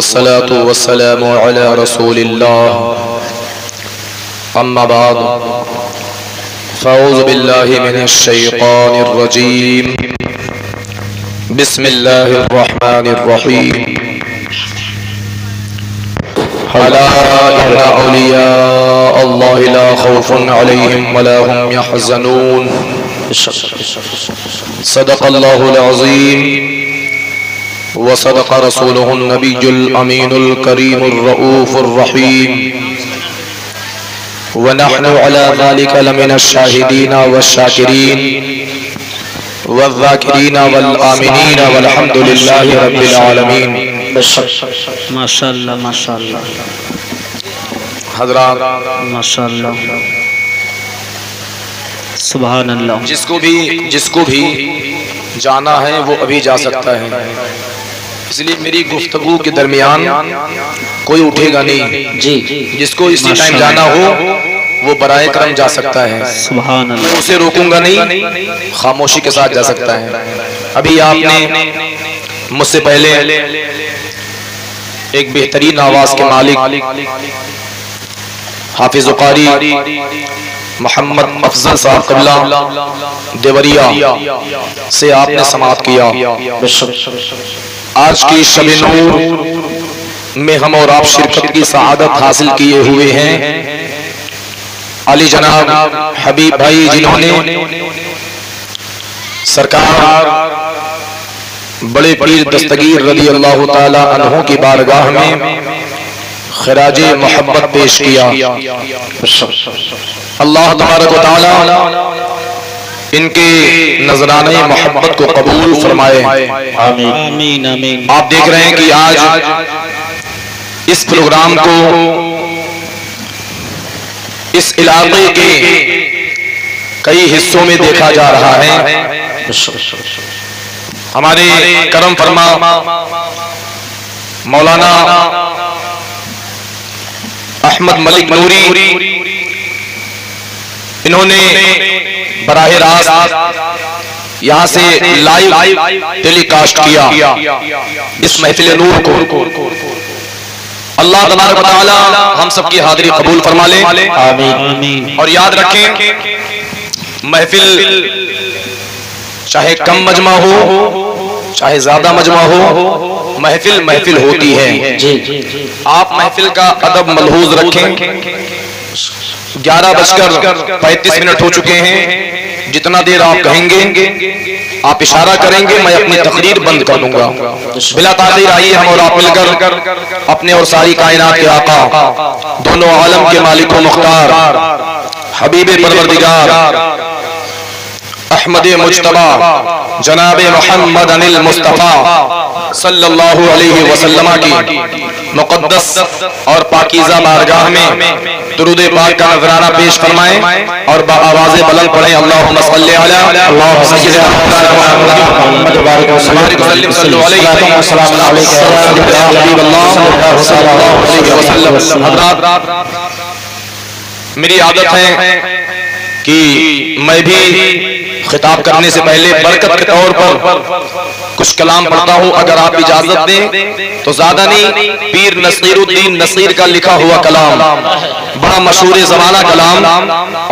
वस्सलातु वस्सलामु अला रसूलिल्लाह अम्मा बाद फ़अऊज़ु बिल्लाहि मिनश शैतानिर रजीम बिस्मिल्लाहिर रहमानिर रहीम अला इन्ना औलिया अल्लाहि ला खौफुन अलैहिम वला हुम यहज़नून सदक़ल्लाहुल अज़ीम व सदक़ रसूलुहुन नबियुल अमीनुल करीमुर रऊफ़ुर रहीम व नहनु अला ज़ालिका लमिनश शाहिदीना वश्शाकिरीन वज़्ज़ाकिरीना वल आमिनीन वल्हम्दुलिल्लाहि रब्बिल आलमीन। माशाअल्लाह माशाअल्लाह हज़रात, माशाअल्लाह सुभान अल्लाह। जिसको भी जाना है वो अभी जा सकता है, इसलिए मेरी गुफ्तगू के दरमियान कोई उठेगा नहीं। जी जिसको इसी टाइम जाना हो वो बराए करम जा सकता है, सुभान अल्लाह। उसे रोकूंगा नहीं, खामोशी के साथ जा सकता है। अभी आपने मुझसे पहले एक बेहतरीन आवाज के मालिक हाफिज़ कारी मोहम्मद अफजल साहब क़िबला देवरिया से आपने समाअत किया। आज की शब नूर में हम और आप शिरकत की सआदत हासिल किए हुए हैं। अली जनाब हबीब भाई जिन्होंने सरकार बड़े पीर दस्तगीर रज़ी अल्लाह ताला अन्हु की बारगाह में खिराजे मोहब्बत पेश किया। अल्लाह तबारक व तआला इनके नजराने मोहब्बत को कबूल फरमाए। आमीन आमीन। आप देख रहे हैं कि आज इस प्रोग्राम को इस इलाके के कई हिस्सों में देखा जा रहा है। हमारे करम फरमा मौलाना अहमद मलिक नूरी, इन्होंने बराह रास्त यहाँ से लाइव टेलीकास्ट किया इस महफिल नूर को। अल्लाह तबारक व तआला हम सबकी हाजिरी कबूल फरमा ले, आमीन। और याद रखें, महफिल चाहे कम मजमा हो चाहे ज्यादा मजमा हो, महफिल महफिल होती है। आप महफिल का अदब मलहूज रखें। 11:35 हो चुके हैं। जितना देर आप कहेंगे आप इशारा करेंगे, मैं अपनी तकरीर बंद कर दूंगा। बिला ताखीर आइए हम और आप मिलकर अपने और सारी कायनात के आका, दोनों आलम के मालिक व मुख्तार, हबीब परवरदिगार अहमद मुज्तबा जनाब मोहम्मद अनिल मुस्तफा सल्लल्लाहु अलैहि वसल्लम की मुक़द्दस और पाकीज़ा बारगाह में दुरूद पाक का नजराना पेश फरमाएं और आवाज़े बुलंद पढ़ें। अल्लाहुम्मा सल्लि अला सय्यिदिना मुहम्मद बारिक वसल्लम सल्लल्लाहु अलैहि वसल्लम। हज़रात, मेरी आदत है कि मैं भी खिताब करने से पहले बरकत के तौर पर कुछ कलाम पढ़ता हूँ। अगर आप इजाजत दें तो ज्यादा नहीं, पीर नसीरुद्दीन नसीर का लिखा हुआ कलाम, बड़ा मशहूर ज़माना कलाम,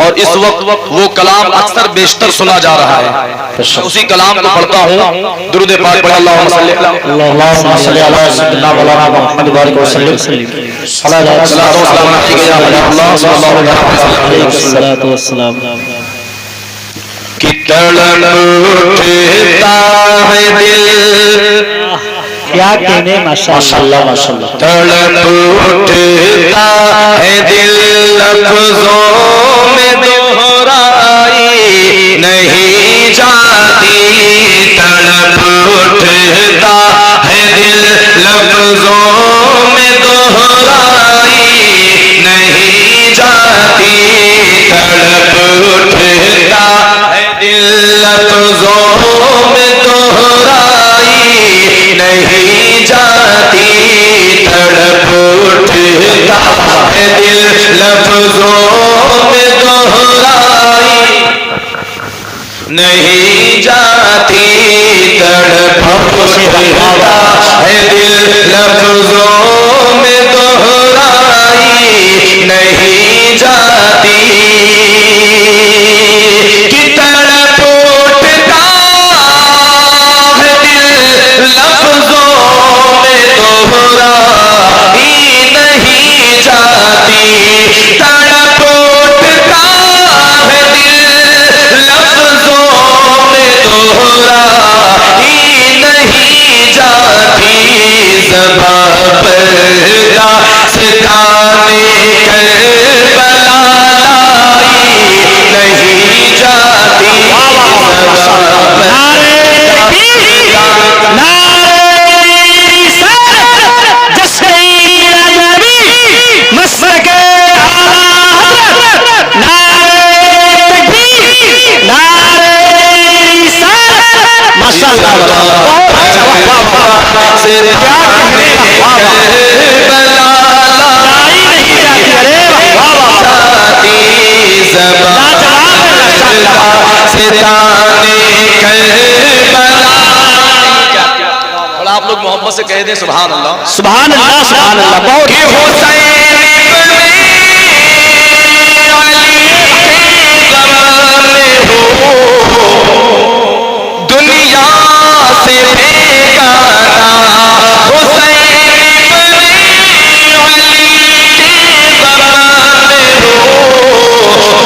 और इस वक्त वो कलाम अक्सर बेशतर सुना जा रहा है। उसी कलाम को पढ़ता हूँ। दुरूद पाक पढ़ें। अल्लाहुम्मा सल्लि अला सय्यिदिना मौलाना मुहम्मद बारिक वसल्लम सल्लल्लाहु अलैहि वसल्लम। कि तड़प उठता है दिल, क्या कहने, माशाअल्लाह माशाअल्लाह। तड़प उठता है दिल, लफ्जों में दोहराई नहीं जाती। तड़प उठता है दिल, लफ्जों में दोहराई नहीं जाती। तड़प उठता है दिल, लफ्जों में दोहराई नहीं जाती। तड़प उठता है दिल, लफ्जों में दोहराई नहीं जाती। तड़प उठता है दिल, लफ्जों कह दें सुभान अल्लाह, सुभान अल्लाह, सुभान अल्लाह। बहुत दुनिया से बेगाना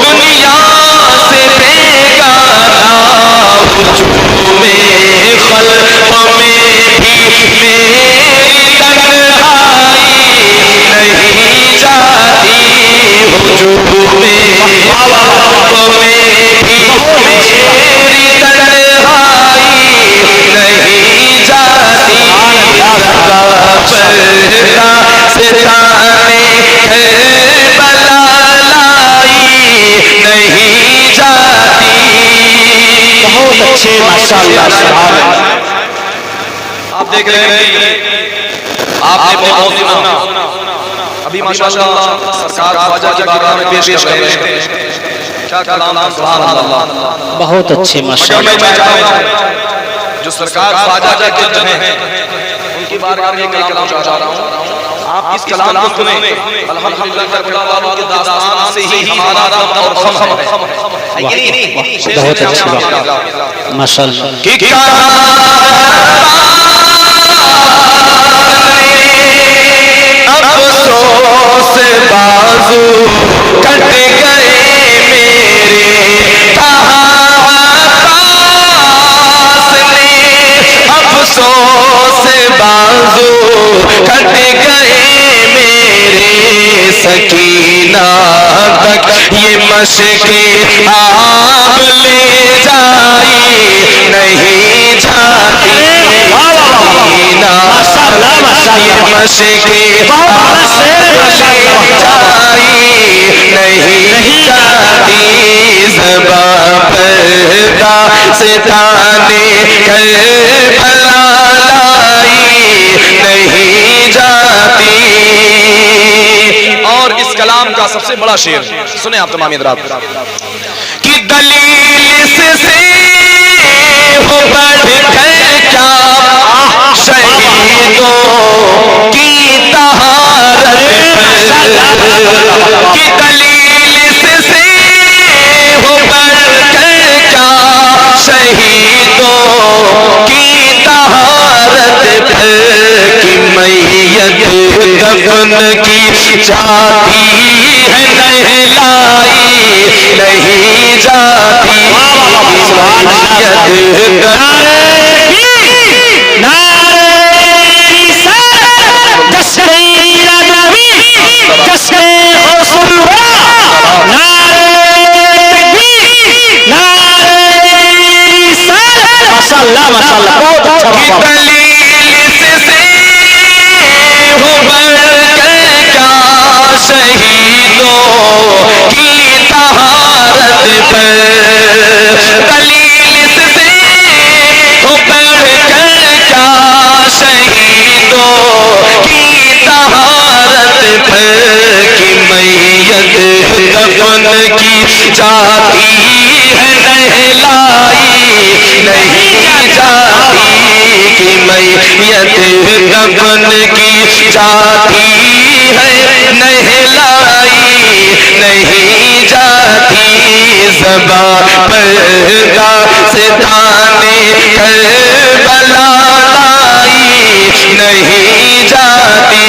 दुनिया से बेगाना में खल्क़ में भी मेरी तन्हाई नहीं जाती, हुजूम में खल्क़ में भी मेरी तन्हाई नहीं जाती, सिताने नहीं जाती। बहुत अच्छे, माशाअल्लाह, सुभान अल्लाह। आप देख रहे हैं, आपने बहुत सुना अभी माशाअल्लाह सरकार ख्वाजा की बारगाह में पेश कर रहे हैं, क्या कलाम, सुभान अल्लाह। बहुत अच्छे, माशाअल्लाह। जो सरकार ख्वाजा के जो हैं उनकी बारगाह में कलाम पहुंचा रहा हूं, आप इस कलाम को सुने। अल्हम्दुलिल्लाह करबला वालों की दास्तान से ही हमारा दम और खम है। बहुत अच्छी बात, माशाअल्लाह। अफसोस बाजू कट गए मेरे अफसोस बाजू कट गए मेरे, सकीना तक ये मशके आप ले जाई नहीं जाती, सकीना ये मशके आप जाई नहीं जाती, ज़बां पर्दा सिताने करबला नहीं जाती। और इस कलाम का सबसे बड़ा शेर सुने आप तमाम हज़रात कि दलील से हो बढ़कर क्या शहीदों की तहारत, कि दलील से हो बढ़कर क्या शहीदों की तहारत, कि मैयत दफन की जाती है नहलाई नहीं जाती, माशाअल्लाह, माशाअल्लाह, बहुत अच्छा। शहीदों की तहारत पर दलील से हो बढ़कर क्या शहीदों की तहारत पर, कि मैयत दफन की जाती है नहलाई नहीं जाती, कि मैयत दफन की जाती है नहलाई नहीं जाती, ज़बां पर्दा सिताने करबला नहीं जाती।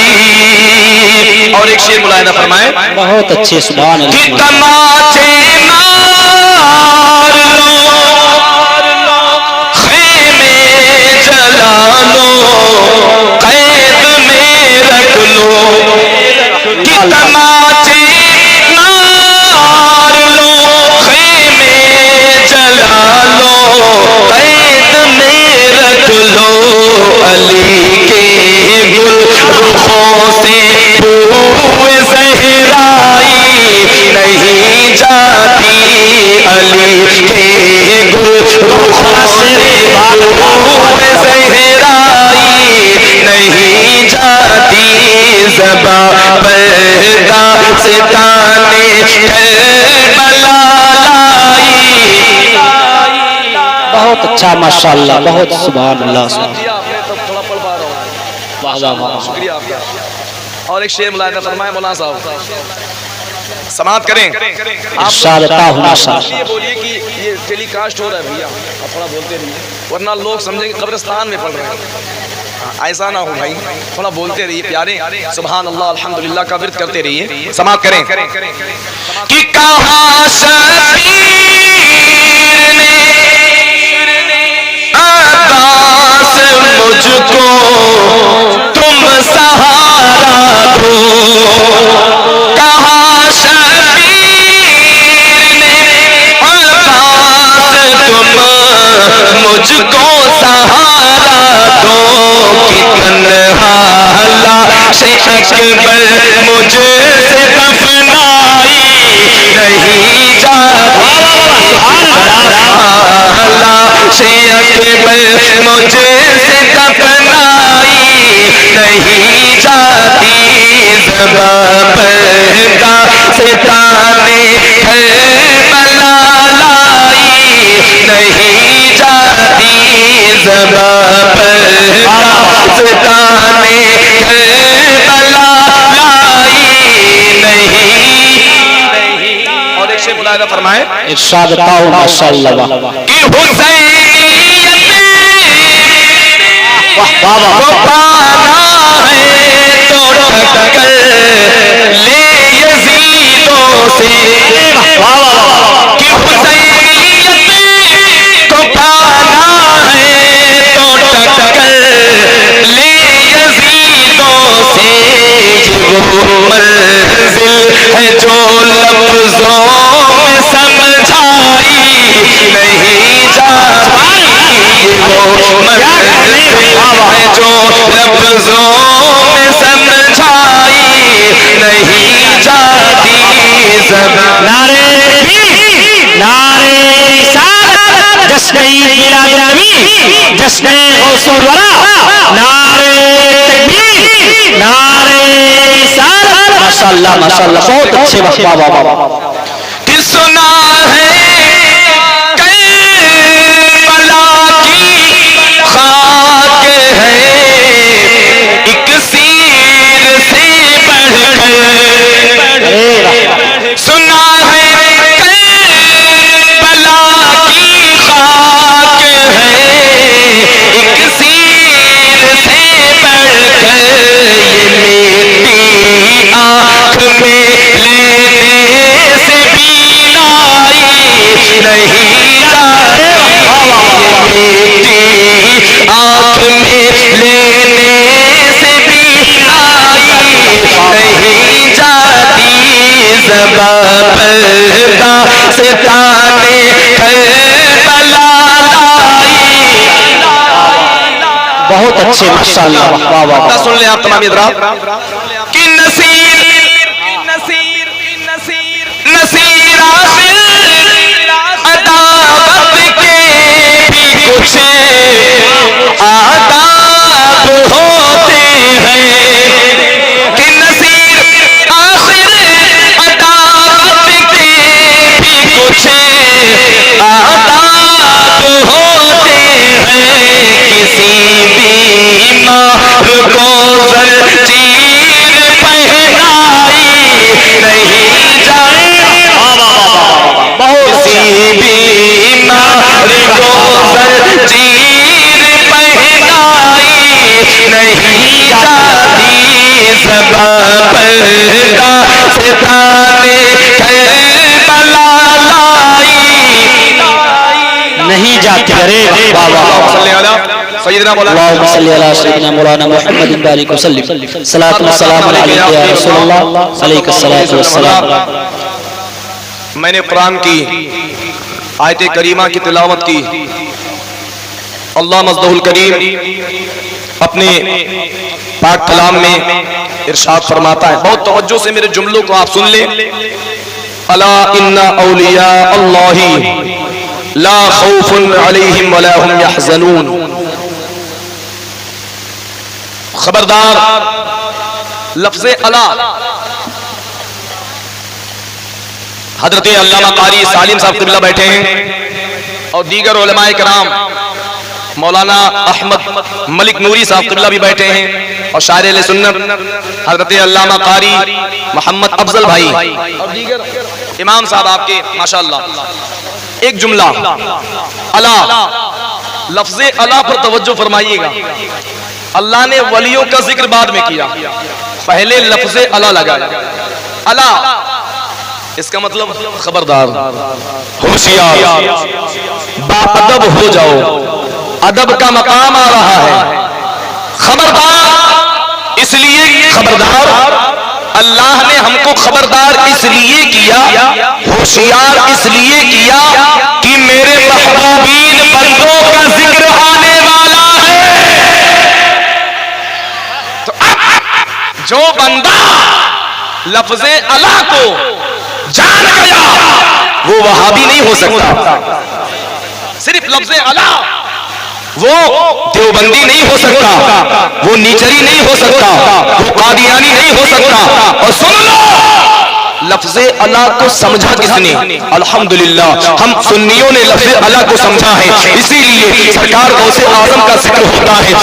और एक शेर मुलाहिदा फरमाए, बहुत अच्छे, सुभान अल्लाह। कि तमाचे मार लो खेमे जला लो कैद में रख लो, कि तमाचे मार लो खेमे जला लो कैद में रख लो, अली के गुल रुखों से बूए ज़हराई नहीं जाती, अली के गुल रुखों से बूए ज़हराई नहीं जाती, ज़बां पर्दा सिताने करबला बहुत अच्छा, माशाअल्लाह, बहुत सुभान अल्लाह। माशाअल्लाह, शुक्रिया आपका। और एक शेर मुलाहिजा फरमाए मौलाना साहब, समाप्त करें। आप ये बोलिए कि ये टेलीकास्ट हो रहा है भैया, आप थोड़ा बोलते रहिए, वरना लोग समझेंगे कब्रिस्तान में पढ़ रहे हैं। ऐसा ना हो भाई, थोड़ा बोलते रहिए प्यारे। सुभान अल्लाह अल्हम्दुलिल्लाह का विर्द करते रहिए। समाप्त करें कि कहाँ शबीर ने अब्बास मुझको तुम सहारा दो, कहाँ शबीर ने अब्बास तुम मुझको सहारा दो, कि तन्हाला से अकबर मुझसे दफनाई नहीं जाती, तन्हाला से अकबर मुझसे दफनाई नहीं जाती, ज़बां पर का सिताने करबला लाई नहीं जाती, ज़बां पर का सिताने करबला लाई नहीं। और एक शेर मुलाहिजा फरमाए, इरशाद माशाअल्लाह कि हुसैनियत को पाना है तो टक्कर ले यजीदों से, कि हुसैनियत को पाना है तो टक्कर ले यजीदों से, वो मंजिल है जो लफ्जों में समझाई नहीं जाती, वो मंजिल है जो लफ्जों में समझाई नहीं जाती, नारे नारे रिसालत जश्न मिलाद नबी जश्न गौसुल वरा, नारे तकबीर नारे रिसालत। माशाअल्लाह माशाअल्लाह, बहुत अच्छे। वाह वाह वाह। कि सुना है करबला की खाक है एक सीर से बढ़कर, सुना है करबला की खाक है एक सीर से बढ़कर, ये मेरी आँख में लेने से बीनाई नहीं जाती, मेरी आँख में लेने से बीनाई नहीं जाती, ज़बां पर का सिताने करबला लाई। बहुत अच्छे माशाअल्लाह। वाह वाह। सुन ले आप तमाम इधर कि नसीर आखिर अदावत के भी कुछ आदाब होते हैं, कि नसीर आखिर अदावत के भी कुछ आदाब होते हैं, किसी बीमार को ज़ंजीर पहनाई नहीं जाती, किसी बीमार को ज़ंजीर पहनाई नहीं जाती, ज़बां पर का सिताने करबला लाई नहीं जाती। अरे वाह वाह। सय्यदना मौलाना मुहम्मद बारिक वसल्लम सलातु व सलाम अलैका या रसूलल्लाह अलैका सलातु व सलाम। मैंने कुरान की आयत करीमा की तिलावत की। अल्लाह मज़दहुल करीम अपने पाक कलाम में इरशाद फरमाता है, बहुत तवज्जो से मेरे जुमलों को आप सुन लें। अला इन्ना औलिया अल्लाही ला खौफुन अलैहिम वला हुम यहज़नून। खबरदार, लफ्ज़े अला हजरत अल्लामा कारी सालिम साहब क़िबला बैठे हैं और दीगर उलमाए कराम मौलाना अहमद मलिक नूरी साहब क़िबला भी बैठे हैं। और शायर सुन्नत हजरत अल्लामा कारी मोहम्मद अफजल भाई और दीगर इमाम साहब आपके माशाअल्लाह। एक जुमला अला, लफ्ज़े अला पर तवज्जो फरमाइएगा। अल्लाह ने वलियों का जिक्र बाद में किया, पहले लफ्ज़े अला लगाया। अला इसका मतलब खबरदार, होशियार, बाअदब हो जाओ, अदब का मकाम आ रहा है। खबरदार, इसलिए खबरदार, अल्लाह ने हमको खबरदार इसलिए किया, होशियार इसलिए किया कि मेरे महबूबीन बंदों का जिक्र आने वाला है। तो अब जो बंदा लफ्ज़े अला को जान गया वो वहाबी नहीं हो सकता। सिर्फ लफ्ज़े अला वो देवबंदी नहीं हो सकता, वो नीचरी नहीं हो सकता, वो कादियानी नहीं हो सकता। और सुन लो, लफ्ज़े अला को समझा किसने? अल्हम्दुलिल्लाह हम सुन्नियों ने लफ्ज़े अला को समझा है, इसीलिए सरकार गौसे आज़म का जिक्र होता है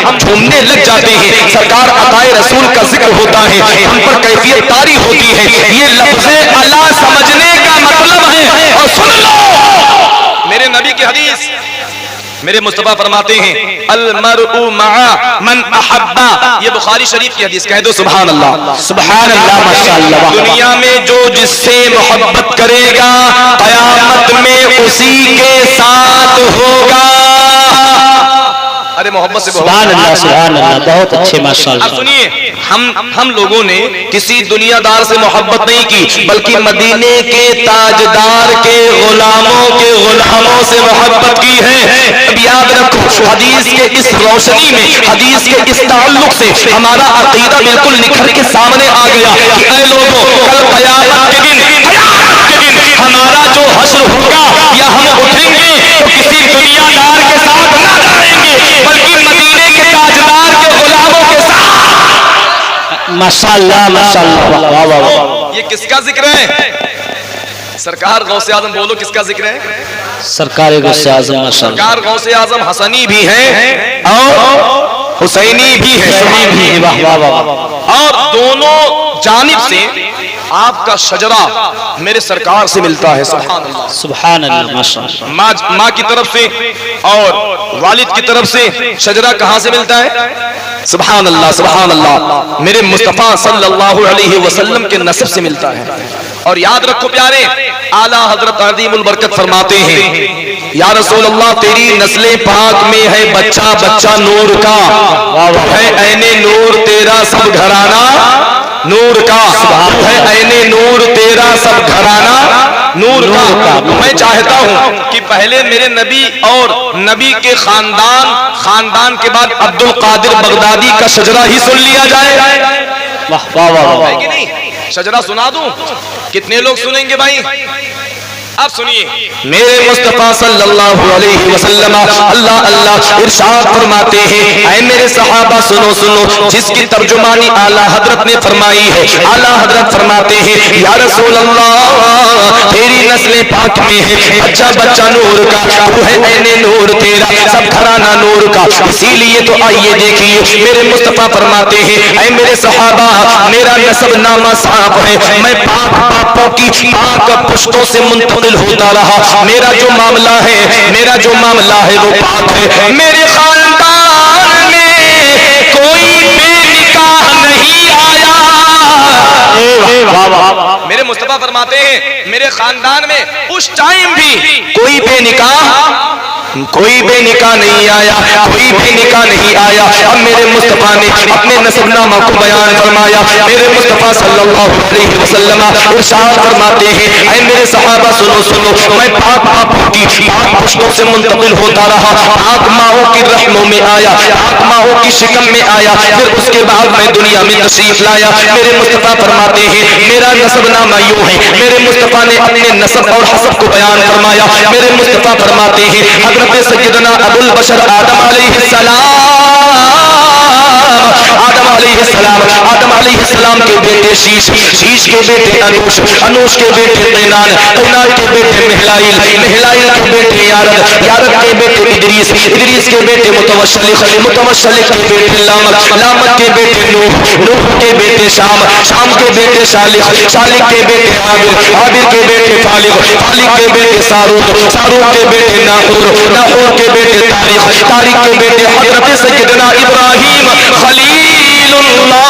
हम झूमने लग जाते हैं, सरकार अताए रसूल का जिक्र होता है हम पर कैफियत तारी होती है। ये लफ्ज़े अला समझने का मतलब है। और सुन लो, मेरे नबी की हदीस, मेरे मुस्तफा फरमाते हैं अल मरउ मआ मन अहब्बा, ये बुखारी शरीफ की हदीस, कह दो सुभान अल्लाह, सुभान अल्लाह, माशाअल्लाह। दुनिया में जो जिससे मोहब्बत करेगा क़यामत में उसी के साथ होगा। अरे मोहब्बत से सुभान अल्लाह, सुभान अल्लाह, बहुत अच्छे माशाअल्लाह। अब सुनिए, हम लोगों ने किसी दुनियादार से मोहब्बत नहीं की, बल्कि मदीने के ताजदार के गुलामों से मोहब्बत की है। अब याद रखो, हदीस के इस रोशनी में, हदीस के इस ताल्लुक से हमारा अकीदा बिल्कुल निखर के सामने आ गया कि ऐ लोगों, कल क़यामत के दिन हमारा जो हश्र होगा या हम उठेंगे तो किसी दुनियादार के साथ ना जाएंगे, बल्कि मदीने के ताजदार के गुलामों के साथ। माशाअल्लाह, माशाअल्लाह, वाह वाह वाह। ये किसका जिक्र है? सरकार गौसे आजम, बोलो किसका जिक्र है? सरकार गौसे आजम, माशाअल्लाह। सरकार गौसे आजम हसनी भी हैं और हुसैनी भी है, वाह वाह वाह। और दोनों जानिब से आपका शजरा मेरे सरकार से मिलता है। सुभान अल्लाह, सुभान अल्लाह, माशाअल्लाह। माँ की तरफ से और वालिद की तरफ से शजरा कहाँ से मिलता है? सुभान अल्लाह, सुभान अल्लाह, मेरे मुस्तफा सल्लल्लाहु अलैहि वसल्लम के नस्ब से मिलता है। और याद रखो प्यारे, आला हजरत अज़ीमुल बरकत फरमाते हैं या रसूल अल्लाह तेरी नस्ले पाक में है बच्चा बच्चा नूर का, है ऐने नूर तेरा सब घराना नूर का, है ऐने नूर तेरा सब घराना नूर का। मैं चाहता हूँ कि पहले मेरे नबी और नबी के खानदान के बाद अब्दुल कादिर बगदादी का शजरा ही सुन लिया जाए। वाह वाह वाह, है कि नहीं? शजरा सुना दूं? कितने लोग सुनेंगे भाई? अब सुनिए, मेरे मुस्तफा सल्लल्लाहु अलैहि वसल्लम अल्लाह अल्लाह इरशाद फरमाते हैं, ऐ मेरे सहाबा सुनो सुनो, जिसकी तर्जुमानी आला हजरत ने फरमाई है। आला हजरत फरमाते हैं या रसूल अल्लाह तेरी नस्लें पाक में है बच्चा बच्चा नूर का, तू है ऐने नूर तेरा सब घराना नूर का। इसीलिए तो आइए देखिए, मेरे मुस्तफा फरमाते हैं ऐ मेरे सहाबा मेरा नस्ब नामा साफ है, मैं पाक बापों की पाक पुश्तों से मुंतकिल होता रहा। मेरा जो मामला है वो पाक है। मेरे खानदान में कोई बेनिकाह नहीं आया। मेरे मुस्तफा फरमाते हैं मेरे खानदान में उस टाइम भी कोई बेनिकाह नहीं आया, कोई बेनिकाह नहीं आया। अब मेरे मुस्तफा ने अपने नसबनामा को बयान फरमाया। मेरे मुस्तफा सल्लल्लाहु अलैहि वसल्लम इरशाद फरमाते हैं ऐ मेरे सहाबा सुनो सुनो, मैं पाक बापों की पाक पुश्तों से मुंतकिल होता रहा, पाक माओं की रहमों में आया, पाक माओं की शिकम में आया, फिर उसके बाद मैं दुनिया में तशरीफ लाया। मेरे मुस्तफा फरमाते हैं मेरा नसबनामा यूं है। मेरे मुस्तफा ने अपने नसब और हसब को बयान फरमाया। मेरे मुस्तफा फरमाते हैं हजरत सैयदना अबुल बशर आदम अलैहिस्सलाम आदम अलैहिस्सलाम के बेटे शीश, शीश के बेटे अनूश, अनूश के बेटे कैनान, कैनान के बेटे मिहलाइल, मिहलाइल के बेटे यारद, यारद के बेटे इदरीस, इदरीस के बेटे मुतवस्सिलिक, मुतवस्सिलिक के बेटे लामक, लामक के बेटे नूह, नूह के बेटे शाम, शाम के बेटे शालिक, शालिक के बेटे आबिर, आबिर के बेटे फालिक, फालिक के बेटे सारूक, सारूक के बेटे नाहूर, नाहूर के बेटे तारिक, तारिक के बेटे हजरत सैयदना इब्राहिम खलीलुल्लाह,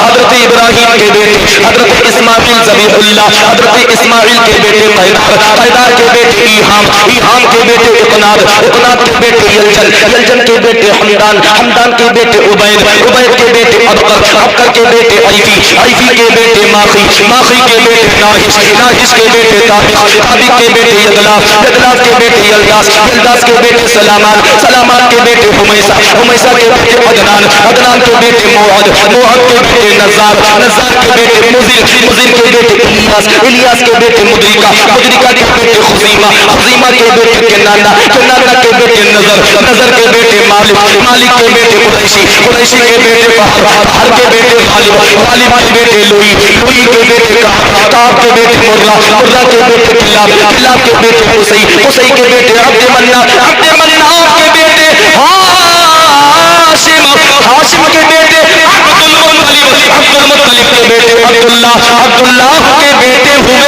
हजरत इब्राहिम के बेटे हजरत इस्माइल ज़बीहुल्लाह, हजरत इस्माइल के बेटे कैदार, कैदार के बेटे ईहाम, ईहाम के बेटे इक़नाद, इक़नाद के बेटे यलजन, यलजन के बेटे हमदान, हमदान के बेटे उबैद, उबैद के बेटे अबकर, अबकर के बेटे ऐफी, ऐफी के बेटे माखी, माखी के बेटे नाहिश, नाहिश के बेटे ताबिक, ताबिक के बेटे यदलाफ, यदलाफ के बेटे यल्दास, यल्दास के बेटे सलामान, सलामान के बेटे हुमैसा, हुमैसा के बेटे अदनान, अदनान के बेटे मोहद, मोहद के बेटे नज़ार, नज़ार के बेटे मुज़िर, मुज़िर के बेटे इलियास, इलियास के बेटे मुद्रिका, मुद्रिका के बेटे खुज़ीमा, खुज़ीमा के बेटे केनाना, केनाना के बेटे नज़र, नज़र के बेटे मालिक, मालिक के बेटे कुरैशी, कुरैशी के बेटे बहर, बहर के बेटे गालिब, गालिब के बेटे लुई, लुई के बेटे काब, काब के बेटे मुर्रा, मुर्रा के बेटे किलाब, किलाब के बेटे हुसै, हुसै के बेटे अब्द मन्नाफ, अब्द मन्नाफ के बेटे हाशिम, हाशिम के बेटे अब्दुल मुत्तलिब, अब्दुल मुत्तलिब के बेटे अब्दुल्लाह, अब्दुल्लाह के बेटे हुए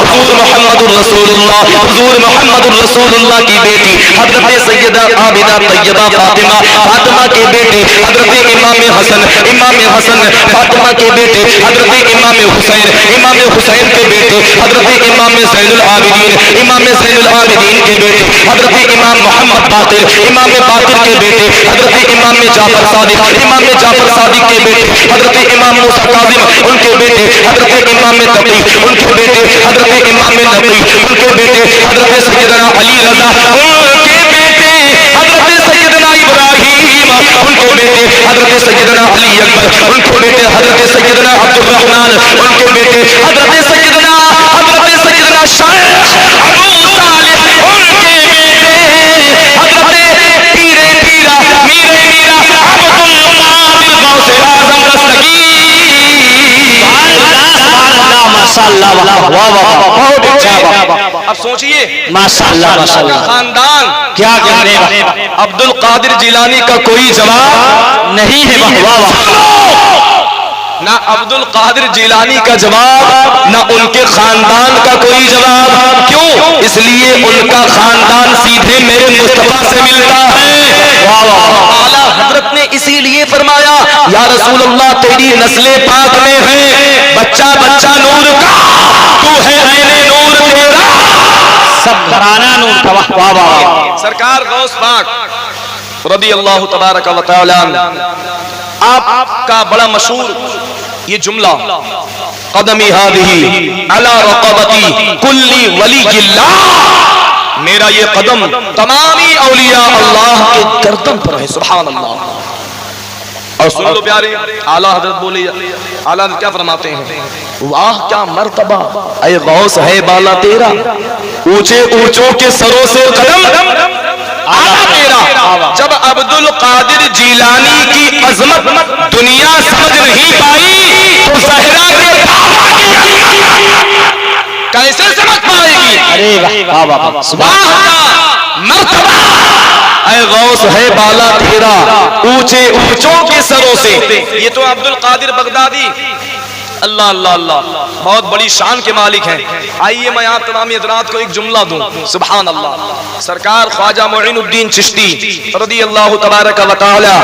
हुजूर मुहम्मदुर रसूलुल्लाह। हुजूर मोहम्मदुर रसूलुल्लाह की बेटी हजरत सैयदा आबिदा तैयबा फातिमा, फातिमा के बेटे हजरत इमाम हसन, इमाम हसन फातिमा के बेटे हजरत इमाम हुसैन, इमाम हुसैन के बेटे हजरत इमाम ज़ैनुल आबिदीन, इमाम ज़ैनुल आबिदीन के बेटे हजरत इमाम मोहम्मद बाक़िर, इमाम बाक़िर के बेटे हजरत इमाम जाफर सादिक, इमाम जाफर सादिक के बेटे हजरत इमाम मूसा काज़िम, उनके बेटे हजरत इमाम तकी, उनके बेटे हजरत इमाम नबी, उनके बेटे हजरत सैयदना अली रज़ा, उनके बेटे हजरत सैयदना इब्राहिम, उनके बेटे हजरत सैयदना अली अकबर, उनके बेटे हजरत सैयदना अब्दुल रहमान, उनके बेटे हजरत सैयदना शाइख अबू सालिह, उनके बेटे हजरत पीरे पीरा मीरे मीरा अब्दुल कादिर गौसे आज़म दस्तगीर। माशाअल्लाह, वाह वाह वाह, बहुत अच्छा। अब सोचिए माशाअल्लाह, माशाअल्लाह, खानदान क्या कहने, अब्दुल कादिर जिलानी का कोई जवाब नहीं है। वाह वाह, ना अब्दुल कादिर जिलानी का जवाब, ना उनके खानदान का कोई जवाब। क्यों? इसलिए उनका खानदान सीधे मेरे मुस्तफा से मिलता है। आला हजरत ने इसीलिए फरमाया या रसूल अल्लाह तेरी नस्ले पाक में है बच्चा बच्चा नूर का, तू है ऐने नूर तेरा सब घराना नूर का। वाह वाह, सरकार गौस पाक रदी अल्लाह तबारक व तआला आपका बड़ा मशहूर ये जुमला कदमी हादिही अला रक़बती कुल्ली वलीयिल्लाह, मेरा ये कदम तमामी औलिया अल्लाह के गर्दन पर है। सुभान अल्लाह। और सुन लो प्यारे, आला हजरत बोले, आला क्या फरमाते हैं, वाह क्या मर्तबा ऐ गौस है बाला तेरा, ऊंचे ऊंचों के सरों से कदम आला तेरा। जब अब्दुल कादिर जिलानी की अजमत दुनिया समझ नहीं पाई तो ज़हरा के कैसे समझ पाएगी? अरे वाह वाह वाह, वाह क्या मर्तबा ऐ गौस है बाला तेरा, ऊंचे ऊंचों के सरों से। ये तो अब्दुल कादिर बगदादी, अल्लाह अल्लाह अल्लाह, बहुत बड़ी शान के मालिक हैं। आइए मैं आप तमाम हज़रात को एक जुमला दूं। सुभान अल्लाह। सरकार ख्वाजा मोइनुद्दीन चिश्ती रज़ी अल्लाह तबारक व तआला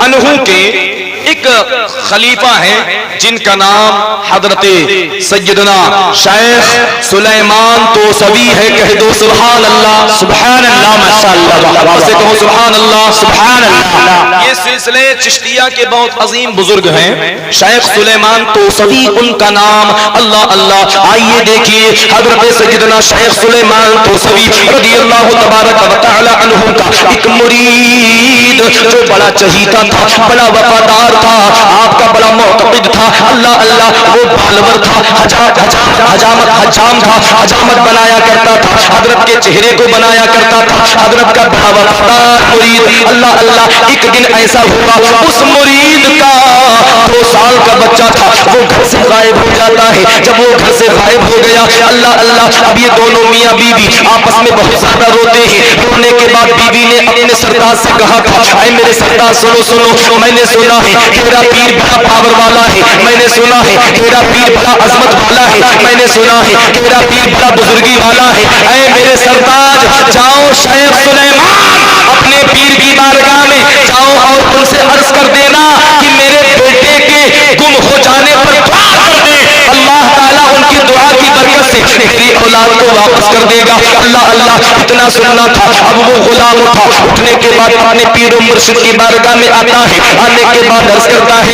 अन्हु के एक खलीफा है जिनका नाम हजरत सैयदना शेख सुलेमान तोसवी है। कह दो सुभान अल्लाह, सुभान अल्लाह, माशाअल्लाह, से कहो सुभान अल्लाह, सुभान अल्लाह। ये सिलसिले चिश्तिया के बहुत अजीम बुजुर्ग हैं, शेख सुलेमान तोसवी उनका नाम। अल्लाह अल्लाह। आइए देखिए हजरत सैयदना शेख सुलेमान तोसवी रज़ियल्लाहु तबारक व तआला अन्हु का एक मुरीद जो बड़ा चहीता था, बड़ा वफादार था, आपका बड़ा मुअतक़िद था। अल्लाह अल्लाह। वो बालवर था, हजाम था, हजामत बनाया करता था, हजरत के चेहरे को बनाया करता था, हजरत का बड़ा वफादार मुरीद। अल्लाह अल्लाह। एक दिन ऐसा हुआ, उस मुरीद का 2 साल का बच्चा था, वो घर से गायब हो जाता है। जब वो घर से गायब हो गया, अल्लाह अल्लाह। अब ये दोनों मियाँ बीवी आपस में बहुत ज्यादा रोते हैं। रोने के बाद बीवी ने अपने सरदार से कहा था, ऐ मेरे सरदार सुनो सुनो, मैंने सुना है तेरा पीर बड़ा पावर वाला है, मैंने सुना है तेरा पीर बड़ा अजमत वाला है, मैंने सुना है तेरा पीर बड़ा बुजुर्गी वाला है। ऐ मेरे सरदार, जाओ शेख सुलेमान अपने पीर की बारगाह में जाओ और उनसे अर्ज कर देना कि मेरे बेटे के गुम हो जाने पर दुआ कर दे। अल्लाह ताला उनकी दुआ की बरकत से मेरी औलाद को वापस कर देगा। अल्लाह अल्लाह। इतना सुनना था। अब वो गुलाम उठा, उठने के बाद अपने पीर और मुर्शिद की बारगाह में आता है। आने के बाद अर्ज करता है,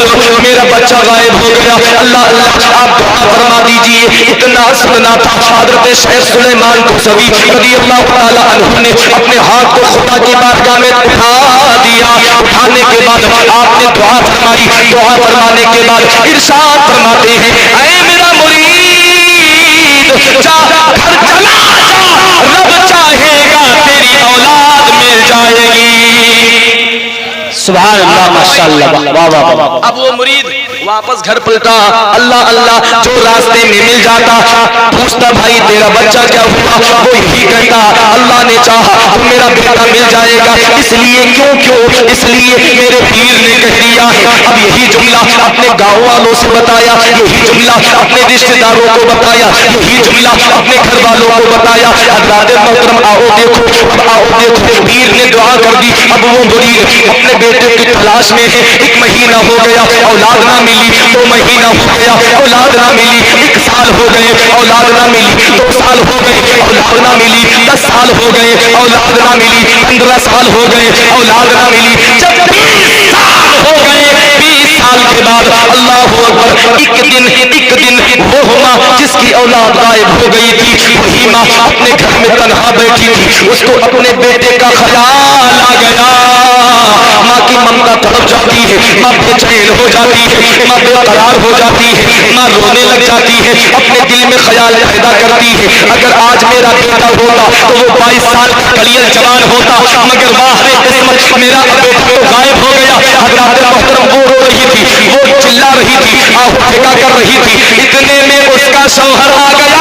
हुजूर मेरा बच्चा गायब हो गया, अल्लाह अल्लाह आप दुआ फरमा दीजिए। इतना सुनना था। हजरत शेख सुलेमान तोसवी रज़ियल्लाहु ताला अन्हु ने अपने हाथ को खुदा की बारगाह में उठा दिया। उठाने के बाद आपने दुआ फरमाई। दुआ फरमाने के बाद इरशाद फरमाते हैं, ऐ मेरा मुरीद जा घर चला जा, रब चाहेगा तेरी औलाद मिल जाएगी। सुभान अल्लाह, माशाअल्लाह, वाह वाह वाह। अब वो मुरीद वापस घर पलटा। अल्लाह अल्लाह। जो रास्ते में मिल जाता पूछता, भाई तेरा बच्चा क्या हुआ? वो यही कहता, अल्लाह ने चाहा अब मेरा बेटा मिल जाएगा। इसलिए क्यों इसलिए मेरे पीर ने कह दिया है। अब यही जुमला अपने गाँव वालों से बताया, यही जुमला अपने रिश्तेदारों को बताया, यही जुमला अपने घर वालों को बताया। हज़रात मोहतरम आओ देखो, अब आओ देखो, पीर ने दुआ कर दी। अब वो मुरीद अपने बेटे की तलाश में है। 1 महीना हो गया, औलाद ना मिली। 2 महीना हो गया, औलाद ना मिली। 1 साल हो गए, औलाद ना मिली। 2 साल हो गए, औलाद ना मिली। 10 साल हो गए, औलाद ना मिली। 15 साल हो गए, औलाद ना मिली। जब 20 साल हो गए, 20 साल के बाद अल्लाहु अकबर, एक दिन वो माँ जिसकी औलाद गायब हो गई थी, वही माँ अपने घर में तन्हा बैठी थी। उसको अपने बेटे का ख्याल आ गया। माँ की ममता तड़प जाती है, माँ बेचैन हो जाती है, माँ बेकरार हो जाती है, माँ रोने लग जाती है, अपने दिल में ख्याल पैदा करती है, अगर आज मेरा बेटा होता तो वो 22 साल का कलियल जवान होता, मगर वाह रे किस्मत, मेरा बेटा तो गायब हो गया। हज़रात मोहतरम वो रो रही थी, वो चिल्ला रही थी, आहू ठेका कर रही थी। इतने में उसका शौहर आ गया।